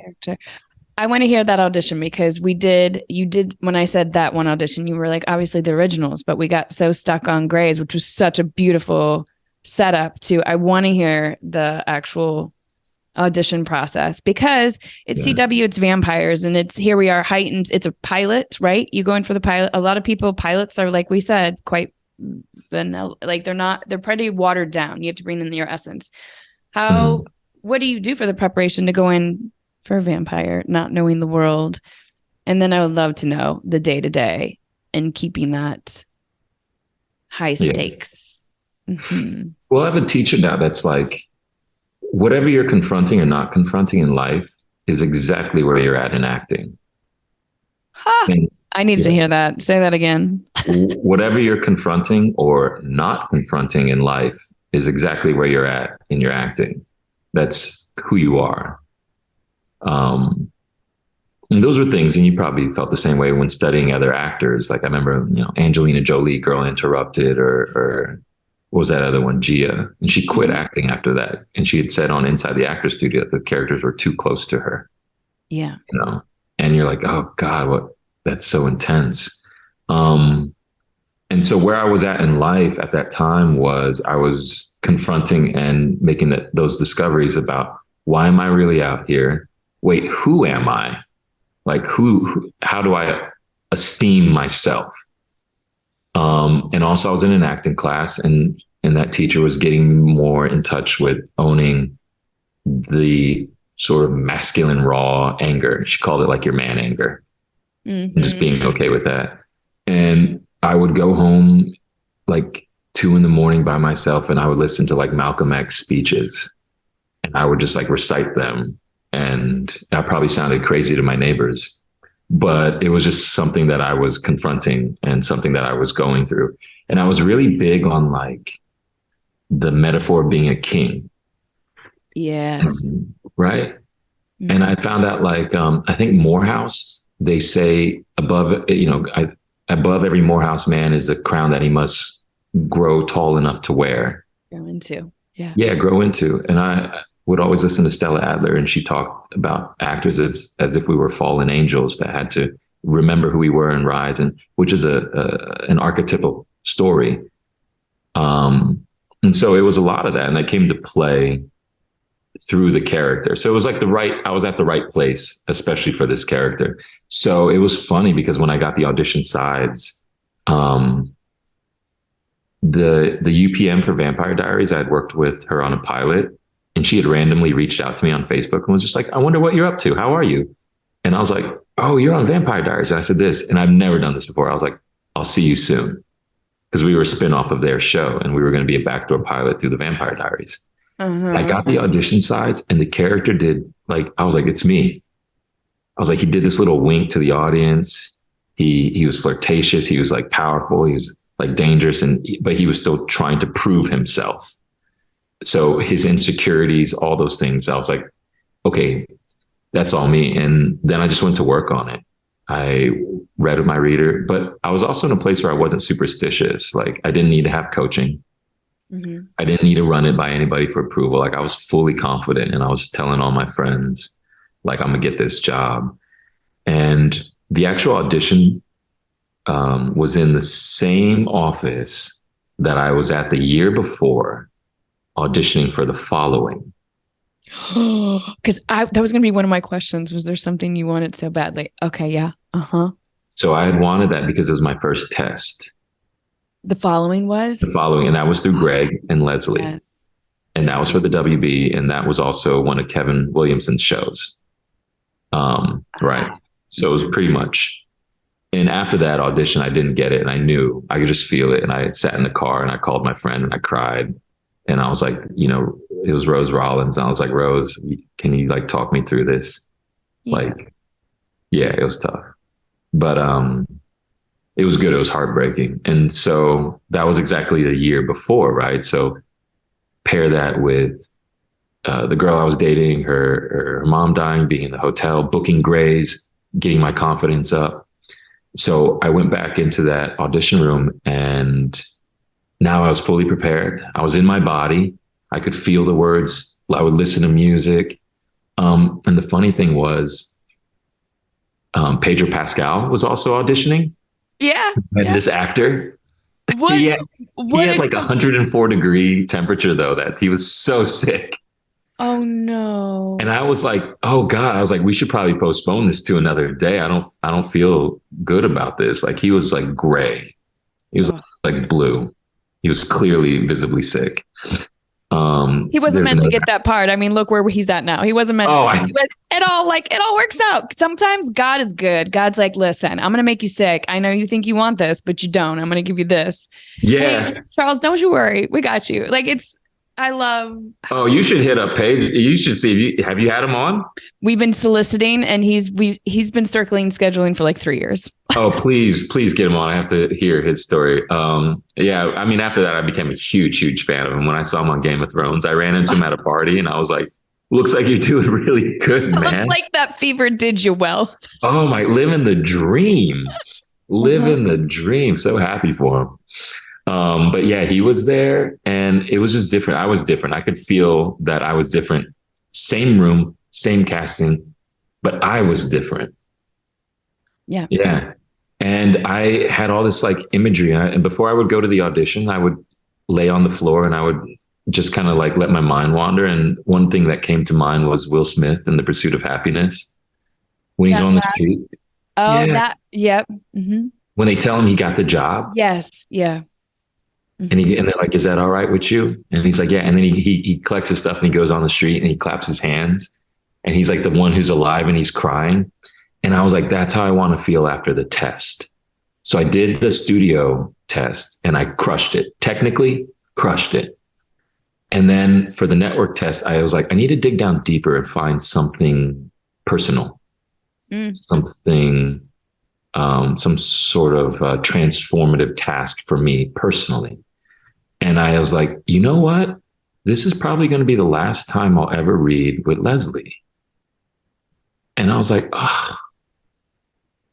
I want to hear that audition because you did, when I said That One Audition, you were like, obviously the originals, but we got so stuck on Grey's, which was such a beautiful setup to, I want to hear the actual audition process because it's CW, it's vampires, and it's, here we are heightened. It's a pilot, right? You go in for the pilot. A lot of people, pilots are, like we said, quite vanilla. Like they're pretty watered down. You have to bring in your essence. What do you do for the preparation to go in for a vampire, not knowing the world? And then I would love to know the day to day and keeping that high stakes. Mm-hmm. Well, I have a teacher now that's like, whatever you're confronting or not confronting in life is exactly where you're at in acting. I needed to hear that. Say that again. Whatever you're confronting or not confronting in life is exactly where you're at in your acting. That's who you are. And those were things, and you probably felt the same way when studying other actors. Like I remember, Angelina Jolie, Girl Interrupted, or what was that other one, Gia? And she quit acting after that. And she had said on Inside the Actors Studio that the characters were too close to her. Yeah. And you're like, oh God, that's so intense. And so where I was at in life at that time was I was confronting and making those discoveries about, why am I really out here? Wait, who am I? Like how do I esteem myself? And also I was in an acting class and that teacher was getting more in touch with owning the sort of masculine, raw anger. She called it like your man anger, and just being okay with that. And I would go home like 2 a.m. by myself and I would listen to like Malcolm X speeches and I would just like recite them. And I probably sounded crazy to my neighbors, but it was just something that I was confronting and something that I was going through. And I was really big on like the metaphor of being a king. Yes. Right. Mm-hmm. And I found out like, I think Morehouse, they say above every Morehouse man is a crown that he must grow tall enough to wear. Grow into. Yeah. Yeah. Grow into. And I would always listen to Stella Adler, and she talked about actors as if we were fallen angels that had to remember who we were and rise, and which is an archetypal story. And so it was a lot of that, and I came to play through the character. So it was like I was at the right place, especially for this character. So it was funny because when I got the audition sides, the UPM for Vampire Diaries, I had worked with her on a pilot. And she had randomly reached out to me on Facebook and was just like, I wonder what you're up to. How are you? And I was like, oh, you're on Vampire Diaries. And I said this, and I've never done this before. I was like, I'll see you soon. because we were a spinoff of their show and we were going to be a backdoor pilot through the Vampire Diaries. I got the audition sides and the character did like, I was like, it's me. I was like, he did this little wink to the audience. He was flirtatious. He was like powerful. He was like dangerous, but he was still trying to prove himself. So his insecurities, all those things, I was like, okay, that's all me. And then I just went to work on it. I read with my reader, but I was also in a place where I wasn't superstitious. Like I didn't need to have coaching. I didn't need to run it by anybody for approval. Like I was fully confident and I was telling all my friends, like, I'm gonna get this job. And the actual audition was in the same office that I was at the year before auditioning for the following. Because that was going to be one of my questions. Was there something you wanted so badly? Okay, yeah. So I had wanted that because it was my first test. The following was? The following, and that was through Greg and Leslie. Yes. And that was for the WB, and that was also one of Kevin Williamson's shows. Right. So it was pretty much. And after that audition, I didn't get it. And I knew I could just feel it. And I sat in the car and I called my friend and I cried. And I was like, it was Rose Rollins. And I was like, Rose, can you like talk me through this? Yeah. Like, yeah, it was tough, but it was good. It was heartbreaking. And so that was exactly the year before. Right. So pair that with the girl I was dating, her mom dying, being in the hotel, booking Grays, getting my confidence up. So I went back into that audition room and now I was fully prepared. I was in my body. I could feel the words. I would listen to music. And the funny thing was, Pedro Pascal was also auditioning. Yeah. And this actor, he had like 104-degree temperature though, that he was so sick. Oh no. And I was like, oh God, I was like, we should probably postpone this to another day. I don't feel good about this. Like he was like gray. He was like blue. He was clearly visibly sick. He wasn't meant to get that part. I mean, look where he's at now. He wasn't meant to. It all works out. Sometimes God is good. God's like, listen, I'm going to make you sick. I know you think you want this, but you don't. I'm going to give you this. Yeah. Hey, Charles, don't you worry. We got you. Like I love. Oh, you should hit up Paige. You should see. Have you had him on? We've been soliciting, and he's been circling scheduling for like 3 years. Oh, please get him on. I have to hear his story. Yeah, I mean, after that, I became a huge fan of him. When I saw him on Game of Thrones, I ran into him at a party, and I was like, "Looks like you're doing really good, man. Looks like that fever did you well." Oh my, living the dream, living the dream. So happy for him. But yeah, he was there and it was just different. I was different. I could feel that I was different. Same room, same casting, but I was different. Yeah. Yeah. And I had all this like imagery. And before I would go to the audition, I would lay on the floor and I would just kind of like let my mind wander. And one thing that came to mind was Will Smith in The Pursuit of Happiness. When he's on the street. Oh, yeah. Yep. Mm-hmm. When they tell him he got the job. Yes. Yeah. And they're like, is that all right with you? And he's like, yeah. And then he collects his stuff and he goes on the street and he claps his hands and he's like the one who's alive and he's crying. And I was like, that's how I want to feel after the test. So I did the studio test and I crushed it. Technically crushed it. And then for the network test, I was like, I need to dig down deeper and find something personal, something, some sort of transformative task for me personally. And I was like, you know what? This is probably going to be the last time I'll ever read with Leslie. And I was like, oh.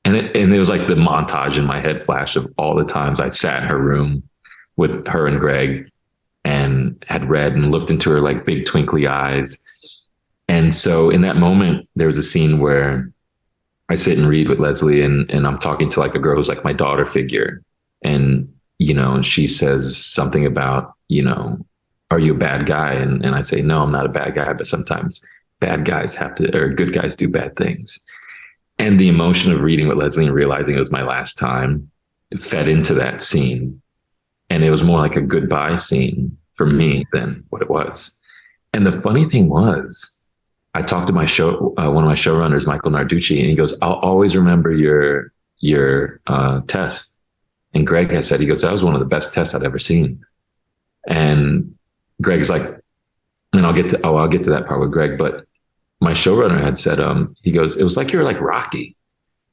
And it was like the montage in my head flash of all the times I sat in her room with her and Greg and had read and looked into her like big twinkly eyes. And so in that moment, there was a scene where I sit and read with Leslie and I'm talking to like a girl who's like my daughter figure. And, she says something about, are you a bad guy? And I say, no, I'm not a bad guy, but sometimes bad guys good guys do bad things. And the emotion of reading with Leslie and realizing it was my last time fed into that scene. And it was more like a goodbye scene for me than what it was. And the funny thing was, I talked to my one of my showrunners, Michael Narducci, and he goes, I'll always remember your test. And Greg has said, he goes, that was one of the best tests I'd ever seen. And Greg's like, and I'll get to that part with Greg, but my showrunner had said, he goes, it was like you were like Rocky.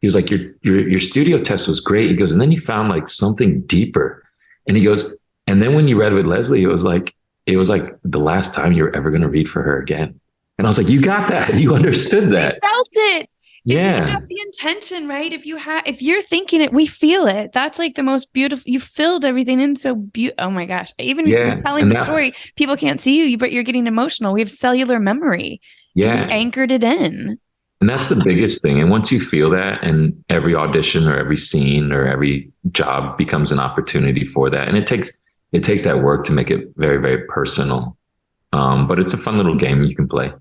He was like, your studio test was great. He goes, and then you found like something deeper. And he goes, and then when you read with Leslie, it was like the last time you were ever going to read for her again. And I was like, you got that. You understood that. I felt it. Yeah. If you have the intention, right? If you're thinking it, we feel it. That's like the most beautiful. You filled everything in so beautiful. Oh my gosh. Even telling the story, people can't see you, but you're getting emotional. We have cellular memory. Yeah. You anchored it in. And that's the biggest thing. And once you feel that, and every audition or every scene or every job becomes an opportunity for that. And it takes that work to make it very, very personal. But it's a fun little game you can play.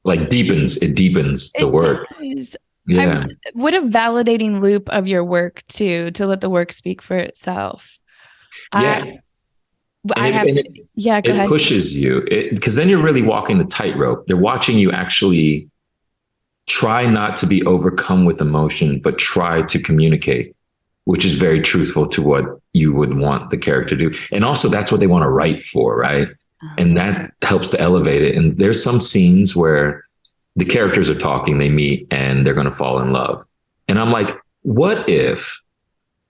It deepens the work. Does. Yeah. What a validating loop of your work too, to let the work speak for itself. Yeah. Go ahead. It pushes you because then you're really walking the tightrope. They're watching you actually try not to be overcome with emotion, but try to communicate, which is very truthful to what you would want the character to do. And also that's what they want to write for, right? And that helps to elevate it. And there's some scenes where the characters are talking, they meet, and they're going to fall in love. And I'm like, what if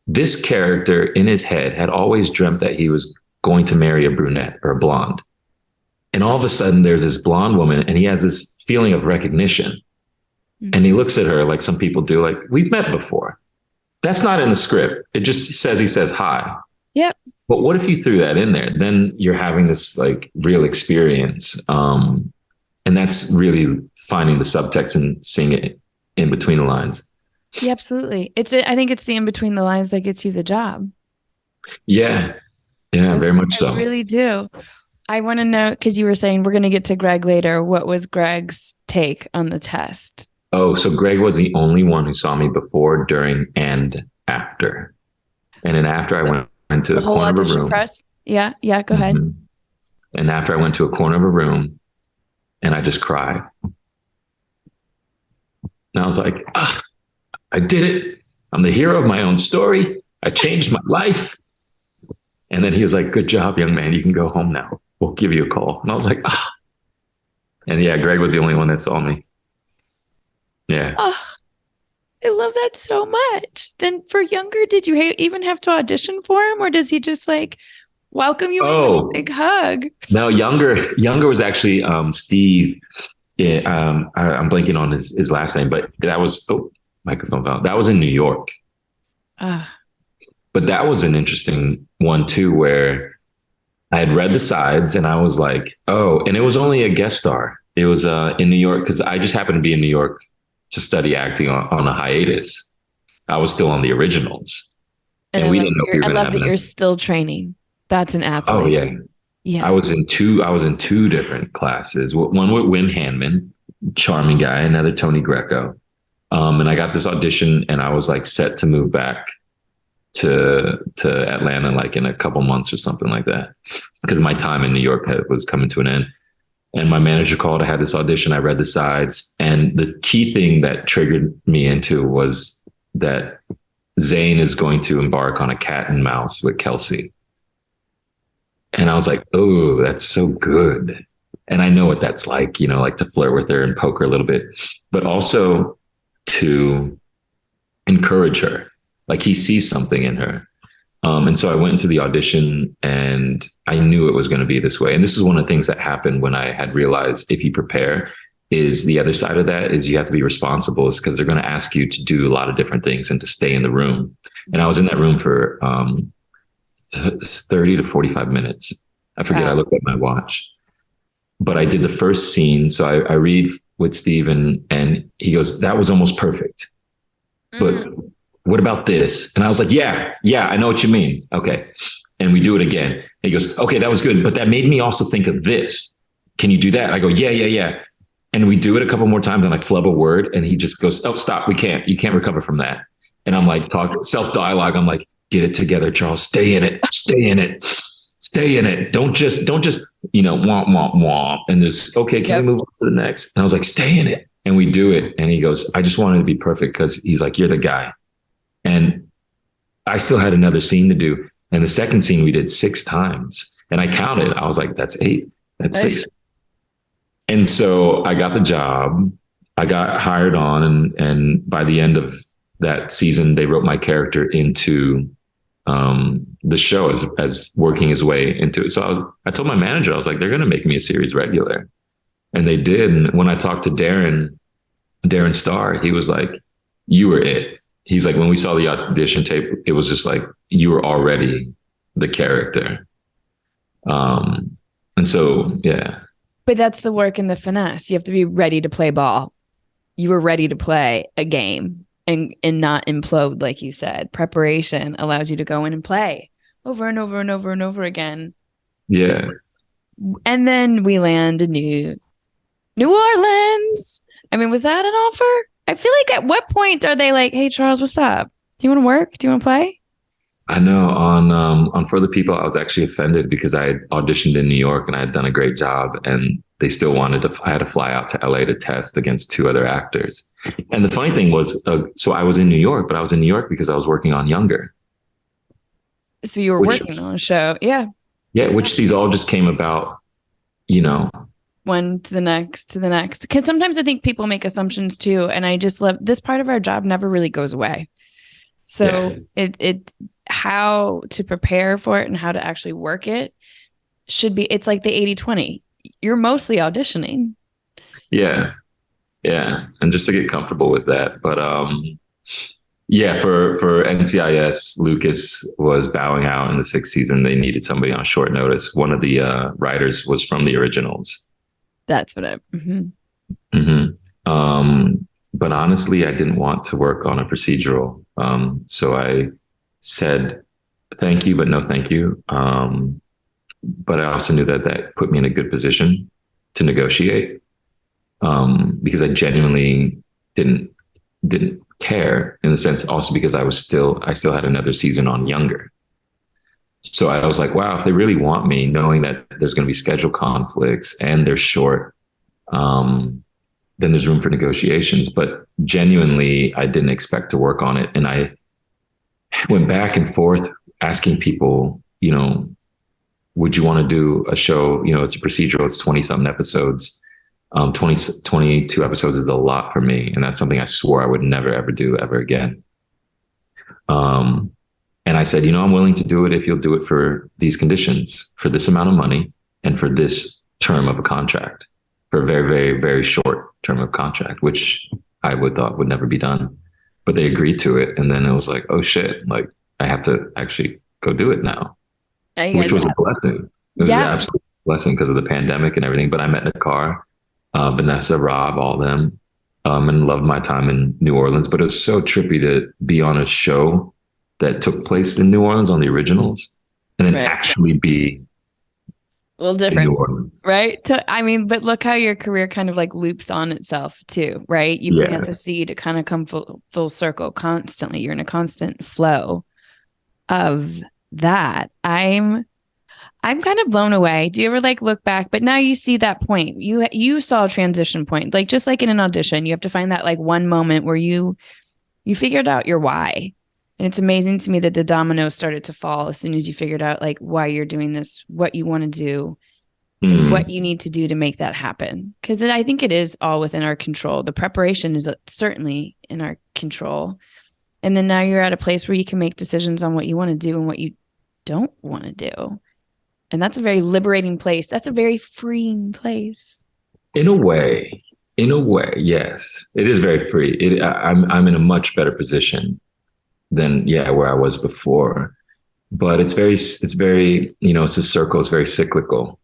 this character in his head had always dreamt that he was going to marry a brunette or a blonde? And all of a sudden there's this blonde woman and he has this feeling of recognition. Mm-hmm. And he looks at her like some people do, like, we've met before. That's not in the script. It just says, he says hi. Yep. But what if you threw that in there? Then you're having this like real experience. And that's really finding the subtext and seeing it in between the lines. Yeah, absolutely. I think it's the in between the lines that gets you the job. Yeah. Yeah, very much so. I really do. I want to know, because you were saying we're going to get to Greg later. What was Greg's take on the test? Oh, so Greg was the only one who saw me before, during, and after. And then after I went into the corner of a room. Press? Yeah, go ahead. And after I went to a corner of a room and I just cried. And I was like, I did it. I'm the hero of my own story. I changed my life. And then he was like, good job, young man. You can go home now. We'll give you a call. And I was like, And yeah, Greg was the only one that saw me. Yeah. I love that so much. Then for Younger, did you even have to audition for him, or does he just like welcome you with a big hug? No, Younger was actually Steve. Yeah, I'm blanking on his last name, but that was microphone fell. That was in New York. But that was an interesting one too, where I had read the sides and I was like, and it was only a guest star. It was in New York because I just happened to be in New York to study acting on a hiatus. I was still on the originals. And we didn't know we were going to have that you're still training. That's an athlete. Oh yeah. Yeah. I was in two different classes. One with Win Handman, charming guy, another Tony Greco. And I got this audition and I was like set to move back to Atlanta like in a couple months or something like that, because my time in New York was coming to an end. And my manager called. I had this audition. I read the sides. And the key thing that triggered me into was that Zane is going to embark on a cat and mouse with Kelsey. And I was like, oh, that's so good. And I know what that's like, like to flirt with her and poke her a little bit, but also to encourage her. Like he sees something in her. And so I went into the audition and I knew it was going to be this way. And this is one of the things that happened when I had realized if you prepare, is the other side of that is you have to be responsible, is because they're going to ask you to do a lot of different things and to stay in the room. And I was in that room for 30 to 45 minutes. I forget. I looked at my watch, but I did the first scene. So I read with Steve and he goes, that was almost perfect. But what about this? And I was like, yeah, I know what you mean. Okay. And we do it again. And he goes, okay, that was good. But that made me also think of this. Can you do that? I go, yeah. And we do it a couple more times and I flub a word and he just goes, oh, stop. You can't recover from that. And I'm like, self-dialogue. I'm like, get it together, Charles. Stay in it. Don't just, womp, womp, womp. And there's, okay, can we move on to the next? And I was like, stay in it. And we do it. And he goes, I just wanted to be perfect, because he's like, you're the guy. And I still had another scene to do. And the second scene we did 6 times. And I counted. I was like, that's 8. That's 6. And so I got the job. I got hired on. And by the end of that season, they wrote my character into the show as working his way into it. So I told my manager, I was like, they're going to make me a series regular. And they did. And when I talked to Darren Starr, he was like, you were it. He's like, when we saw the audition tape, it was just like, you were already the character. And so, yeah. But that's the work and the finesse. You have to be ready to play ball. You were ready to play a game and not implode, like you said. Preparation allows you to go in and play over and over and over and over again. Yeah. And then we land in New Orleans. I mean, was that an offer? I feel like at what point are they like, hey, Charles, what's up? Do you want to work? Do you want to play? I know on For the People, I was actually offended because I had auditioned in New York and I had done a great job, and they still wanted I had to fly out to LA to test against 2 other actors. And the funny thing was, so I was in New York, but I was in New York because I was working on Younger. So you were working on a show. Yeah. Yeah. Which these all just came about, one to the next. Because sometimes I think people make assumptions too. And I just love this part of our job never really goes away. So it how to prepare for it and how to actually work it should be, it's like the 80-20. You're mostly auditioning. Yeah. Yeah. And just to get comfortable with that. But for NCIS, Lucas was bowing out in the 6th season. They needed somebody on short notice. One of the writers was from the originals. That's what But honestly, I didn't want to work on a procedural. So I said, thank you, but no thank you. But I also knew that put me in a good position to negotiate, because I genuinely didn't care, in the sense also because I still had another season on Younger. So I was like, wow, if they really want me, knowing that there's going to be schedule conflicts and they're short, then there's room for negotiations. But genuinely, I didn't expect to work on it. And I went back and forth asking people, would you want to do a show? It's a procedural, it's 20-something episodes. 22 episodes is a lot for me. And that's something I swore I would never, ever do ever again. And I said, I'm willing to do it if you'll do it for these conditions, for this amount of money and for this term of a contract, for a very, very, very short term of contract, which I thought would never be done. But they agreed to it. And then it was like, oh shit, like I have to actually go do it now, which was a blessing. It was an absolute blessing because of the pandemic and everything. But I met Nakar, Vanessa, Rob, all of them, and loved my time in New Orleans. But it was so trippy to be on a show that took place in New Orleans on the originals, and then actually be a little different, right? But look how your career kind of like loops on itself too, right? You plant a seed to kind of come full circle constantly. You're in a constant flow of that. I'm kind of blown away. Do you ever like look back? But now you see that point. You saw a transition point, like just like in an audition, you have to find that like one moment where you figured out your why. And it's amazing to me that the dominoes started to fall as soon as you figured out like why you're doing this, what you want to do, and what you need to do to make that happen. Because I think it is all within our control. The preparation is certainly in our control. And then now you're at a place where you can make decisions on what you want to do and what you don't want to do. And that's a very liberating place. That's a very freeing place. In a way, yes. It is very free. I'm in a much better position than where I was before. But it's very, it's a circle, it's very cyclical.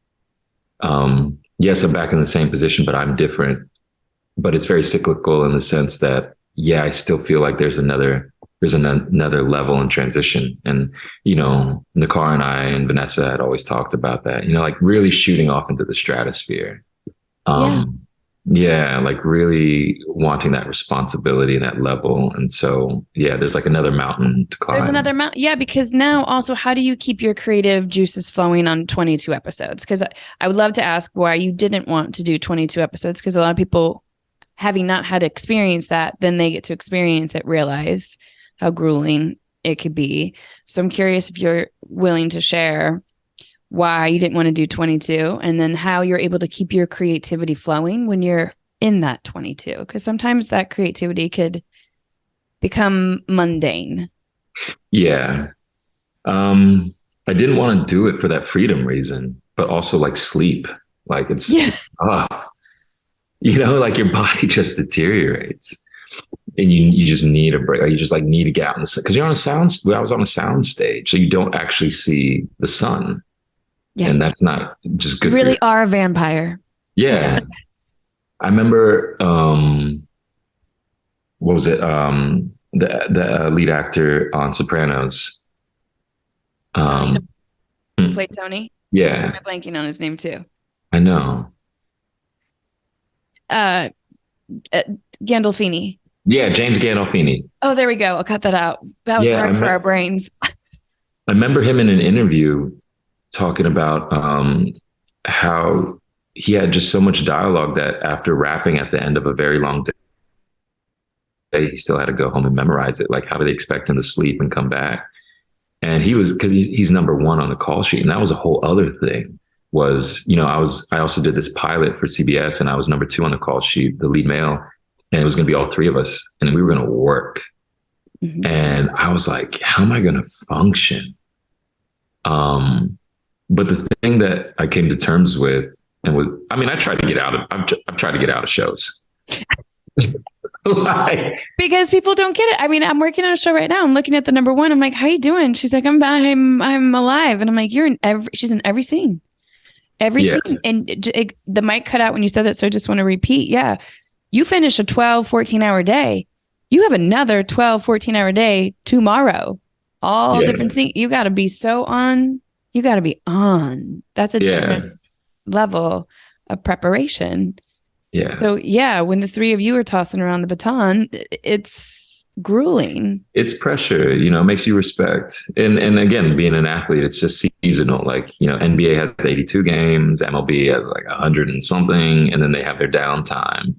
Yes, I'm back in the same position, but I'm different. But it's very cyclical in the sense that, I still feel like there's another level in transition. And, Nakar and I and Vanessa had always talked about that, like really shooting off into the stratosphere. Like really wanting that responsibility and that level. And so, there's like another mountain to climb. There's another mountain. Yeah, because now also, how do you keep your creative juices flowing on 22 episodes? Because I would love to ask why you didn't want to do 22 episodes, because a lot of people, having not had experience that, then they get to experience it, realize how grueling it could be. So I'm curious if you're willing to share why you didn't want to do 22 and then how you're able to keep your creativity flowing when you're in that 22. Because sometimes that creativity could become mundane. Yeah. I didn't want to do it for that freedom reason, but also like sleep. Like it's, like your body just deteriorates and you just need a break. Like you just like need to get out in the sun because you're on a sound. I was on a sound stage, so you don't actually see the sun. Yeah. And that's not just good. You really are a vampire. Yeah. I remember, what was it? The lead actor on Sopranos. Played Tony. Yeah. I'm blanking on his name too. I know. Gandolfini. Yeah, James Gandolfini. Oh, there we go. I'll cut that out. That was hard for our brains. I remember him in an interview talking about how he had just so much dialogue that after rapping at the end of a very long day, he still had to go home and memorize it. Like, how do they expect him to sleep and come back? And he was, because he's number one on the call sheet. And that was a whole other thing was, I also did this pilot for CBS and I was number 2 on the call sheet, the lead male. And it was going to be all 3 of us and we were going to work. Mm-hmm. And I was like, how am I going to function? But the thing that I came to terms with I tried to get out of, I've tried to get out of shows. Because people don't get it. I mean, I'm working on a show right now. I'm looking at the number 1. I'm like, how you doing? She's like, I'm alive. And I'm like, she's in every scene, scene. And the mic cut out when you said that. So I just want to repeat. Yeah. You finish a 12, 14-hour day. You have another 12, 14-hour day tomorrow. All different scenes. You got to be so on. You got to be on. That's a different level of preparation. Yeah. So when the 3 of you are tossing around the baton, it's grueling. It's pressure, it makes you respect. And again, being an athlete, it's just seasonal. Like, NBA has 82 games, MLB has like 100 and something, and then they have their downtime.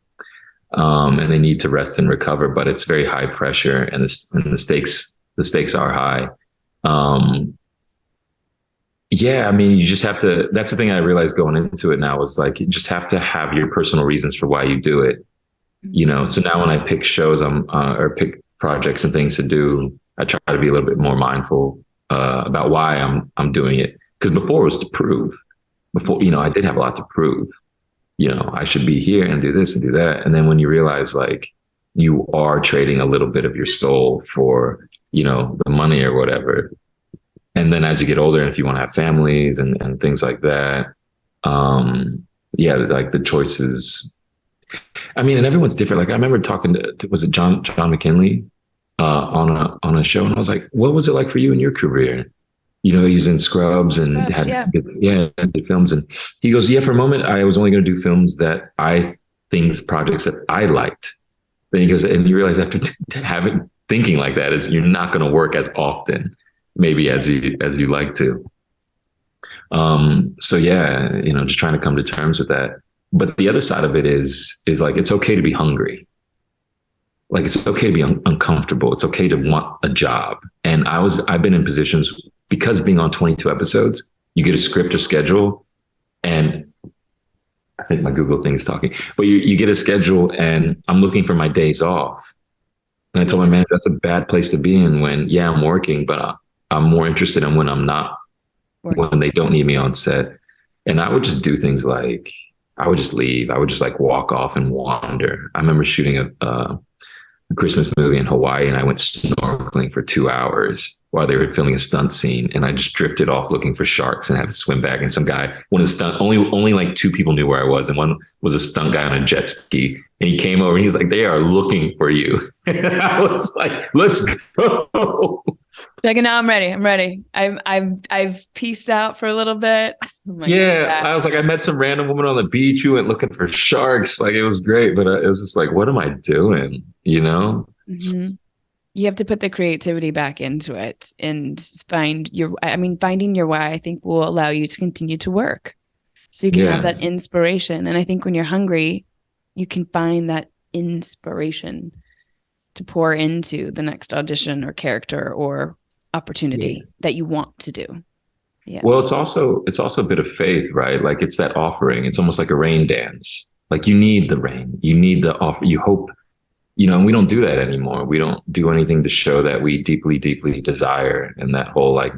And they need to rest and recover, but it's very high pressure and the stakes are high. You just have to, that's the thing I realized going into it now was like, you just have to have your personal reasons for why you do it. So now when I pick shows, or pick projects and things to do, I try to be a little bit more mindful, about why I'm doing it. Cause before it was to prove I did have a lot to prove, I should be here and do this and do that. And then when you realize like you are trading a little bit of your soul for, the money or whatever. And then as you get older, and if you want to have families and things like that, like the choices. And everyone's different. Like I remember talking to was it John McKinley on a show, and I was like, "What was it like for you in your career?" He's in Scrubs and did films, and he goes, "Yeah, for a moment, I was only going to do films that projects that I liked." Then he goes, and you realize after thinking like that is you're not going to work as often. Maybe as you like to. Just trying to come to terms with that. But the other side of it is like, it's okay to be hungry. Like it's okay to be uncomfortable. It's okay to want a job. And I've been in positions because being on 22 episodes, you get a script or schedule. And I think my Google thing is talking, but you get a schedule and I'm looking for my days off. And I told my manager, that's a bad place to be in when, I'm working, but I'm more interested in when I'm not, when they don't need me on set. And I would just do things like, I would just leave. I would just like walk off and wander. I remember shooting a Christmas movie in Hawaii and I went snorkeling for 2 hours while they were filming a stunt scene. And I just drifted off looking for sharks and had to swim back. And some guy, only like 2 people knew where I was. And one was a stunt guy on a jet ski. And he came over and he's like, they are looking for you. And I was like, let's go. Like, no, I'm ready. I've pieced out for a little bit. I was like, I met some random woman on the beach who went looking for sharks. Like, it was great, but it was just like, what am I doing? Mm-hmm. You have to put the creativity back into it and finding your why, I think will allow you to continue to work. So you can have that inspiration. And I think when you're hungry, you can find that inspiration to pour into the next audition or character or opportunity that you want to do. Yeah. Well, it's also a bit of faith, right? Like it's that offering. It's almost like a rain dance. Like you need the rain. You need the offer. You hope, and we don't do that anymore. We don't do anything to show that we deeply, deeply desire, and that whole like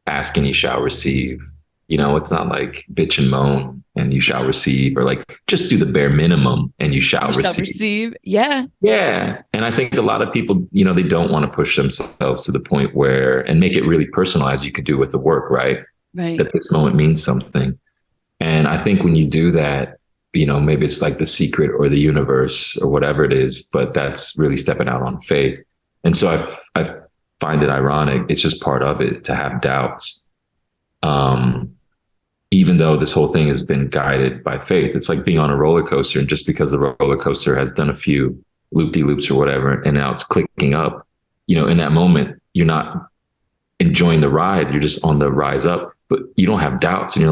ask and you shall receive. It's not like bitch and moan and you shall receive, or like just do the bare minimum and you shall receive. Yeah. Yeah. And I think a lot of people, they don't want to push themselves to the point where, and make it really personalized. You could do with the work, right? Right. That this moment means something. And I think when you do that, maybe it's like The Secret or the universe or whatever it is, but that's really stepping out on faith. And so I find it ironic. It's just part of it to have doubts. Even though this whole thing has been guided by faith, it's like being on a roller coaster. And just because the roller coaster has done a few loop-de-loops or whatever, and now it's clicking up, in that moment, you're not enjoying the ride. You're just on the rise up, but you don't have doubts. And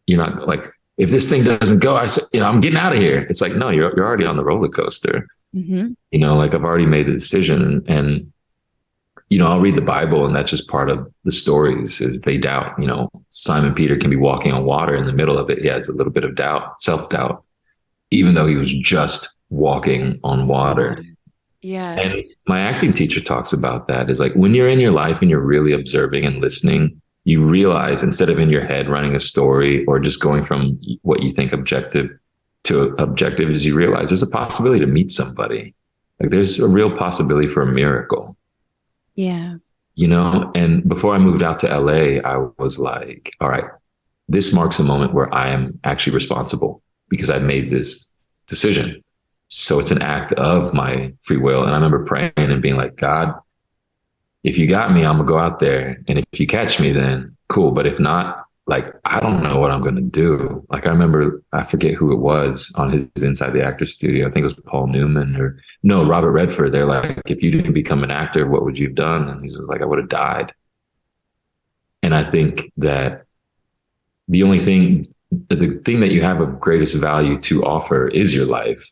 you're not like, if this thing doesn't go, I'm getting out of here. It's like, no, you're already on the roller coaster. Mm-hmm. Like I've already made the decision, and I'll read the Bible, and that's just part of the stories is they doubt. Simon Peter can be walking on water. In the middle of it, he has a little bit of doubt, self-doubt, even though he was just walking on water. Yeah. And my acting teacher talks about that is like when you're in your life and you're really observing and listening, you realize instead of in your head running a story or just going from what you think objective to objective, is you realize there's a possibility to meet somebody. Like there's a real possibility for a miracle. Yeah. And before I moved out to LA, I was like, all right, this marks a moment where I am actually responsible because I made this decision. So it's an act of my free will. And I remember praying and being like, God, if you got me, I'm gonna go out there. And if you catch me, then cool. But if not, like, I don't know what I'm going to do. Like, I remember, I forget who it was on his Inside the Actor Studio. I think it was Paul Newman or no, Robert Redford. They're like, if you didn't become an actor, what would you have done? And he's like, I would have died. And I think that the thing that you have of greatest value to offer is your life.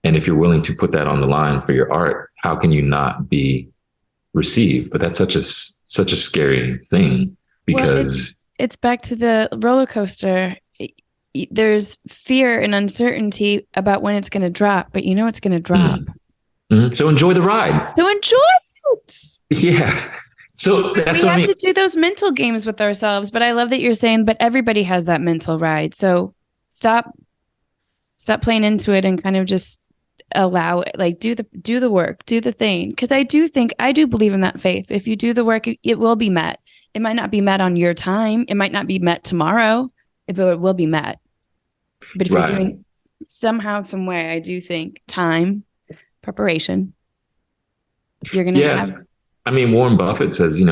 And if you're willing to put that on the line for your art, how can you not be received? But that's such a scary thing because it's back to the roller coaster. There's fear and uncertainty about when it's going to drop, but it's going to drop. Mm-hmm. So enjoy the ride. So enjoy it. Yeah. So that's we have to do those mental games with ourselves. But I love that you're saying, but everybody has that mental ride. So stop playing into it and kind of just allow it. Like do the work, do the thing. Because I do believe in that faith. If you do the work, it will be met. It might not be met on your time. It might not be met tomorrow, but it will be met. But if you're doing somehow, some way, I do think time, preparation, you're going to have. I mean, Warren Buffett says,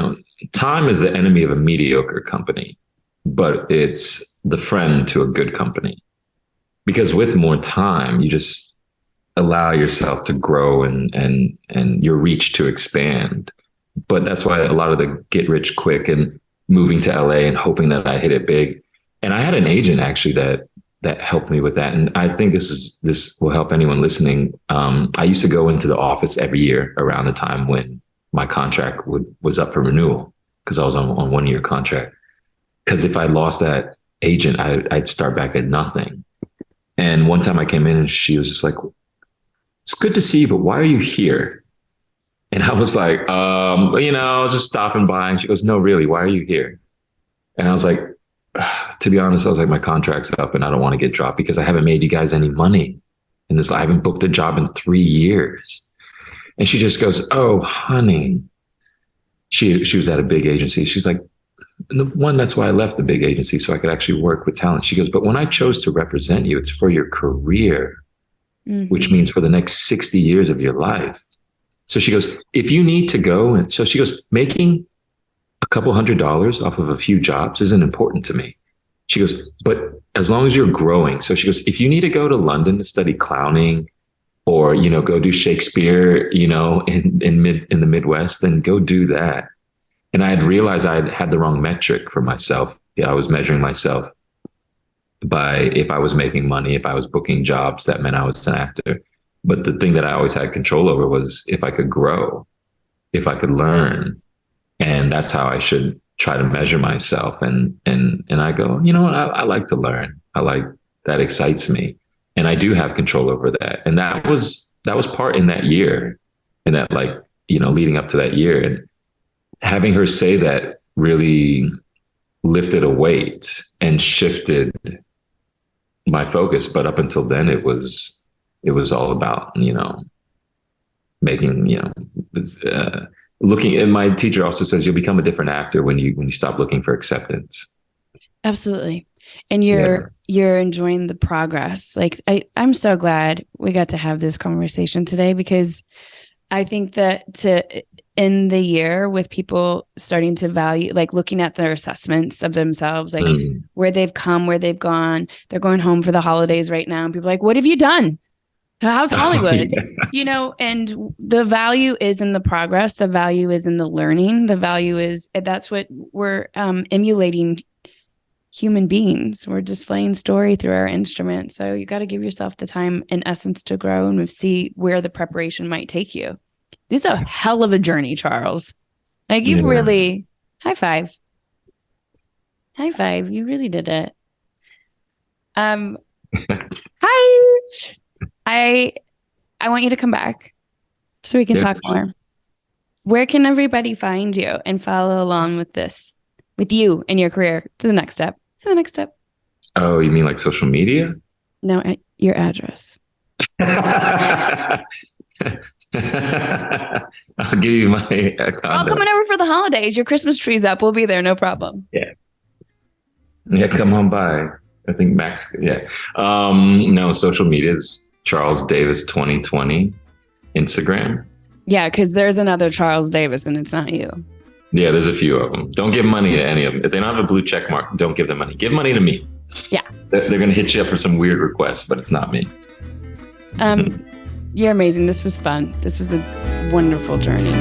time is the enemy of a mediocre company, but it's the friend to a good company. Because with more time, you just allow yourself to grow and your reach to expand. But that's why a lot of the get rich quick and moving to LA and hoping that I hit it big. And I had an agent actually that helped me with that. And I think this will help anyone listening. I used to go into the office every year around the time when my contract was up for renewal because I was on 1 year contract. Because if I lost that agent, I'd start back at nothing. And one time I came in and she was just like, it's good to see you, but why are you here? And I was like, I was just stopping by. And she goes, no, really, why are you here? And I was like, to be honest, I was like, my contract's up and I don't want to get dropped because I haven't made you guys any money. And I haven't booked a job in 3 years. And she just goes, oh, honey. She was at a big agency. She's like, that's why I left the big agency, so I could actually work with talent. She goes, but when I chose to represent you, it's for your career, which means for the next 60 years of your life. So she goes, if you need to go. And so she goes, making a couple $100s off of a few jobs isn't important to me. She goes, but as long as you're growing. So she goes, if you need to go to London to study clowning or, go do Shakespeare, in the Midwest, then go do that. And I had realized I had the wrong metric for myself. Yeah, I was measuring myself by if I was making money, if I was booking jobs, that meant I was an actor. But the thing that I always had control over was if I could grow, if I could learn. And that's how I should try to measure myself. And I go, you know what? I like to learn. That excites me. And I do have control over that. And that was part in that year, and that, like, you know, leading up to that year, and having her say that really lifted a weight and shifted my focus. But up until then, it was all about, you know, making, you know, looking. And my teacher also says you'll become a different actor when you stop looking for acceptance. Absolutely. And you're enjoying the progress. Like, I'm so glad we got to have this conversation today, because I think that to end the year with people starting to value, like, looking at their assessments of themselves, like where they've come, where they've gone. They're going home for the holidays right now, and people are like, what have you done? How's Hollywood? You know, and the value is in the progress. The value is in the learning. The value is, that's what we're emulating. Human beings, we're displaying story through our instruments. So you got to give yourself the time, in essence, to grow and see where the preparation might take you. This is a hell of a journey, Charles. Like, you've really, high five. You really did it. Hi. I want you to come back so we can talk more. Where can everybody find you and follow along with this, with you and your career to the next step? Oh, you mean like social media? No, your address. I'll give you my I'll coming over for the holidays. Your Christmas tree's up. We'll be there. No problem. Yeah, come on by. I think Max. Yeah. No, social media is Charles Davis 2020 Instagram. Yeah, because there's another Charles Davis, and it's not you. Yeah, there's a few of them. Don't give money to any of them. If they don't have a blue check mark, don't give them money. Give money to me. Yeah. They're going to hit you up for some weird requests, but it's not me. You're amazing. This was fun. This was a wonderful journey.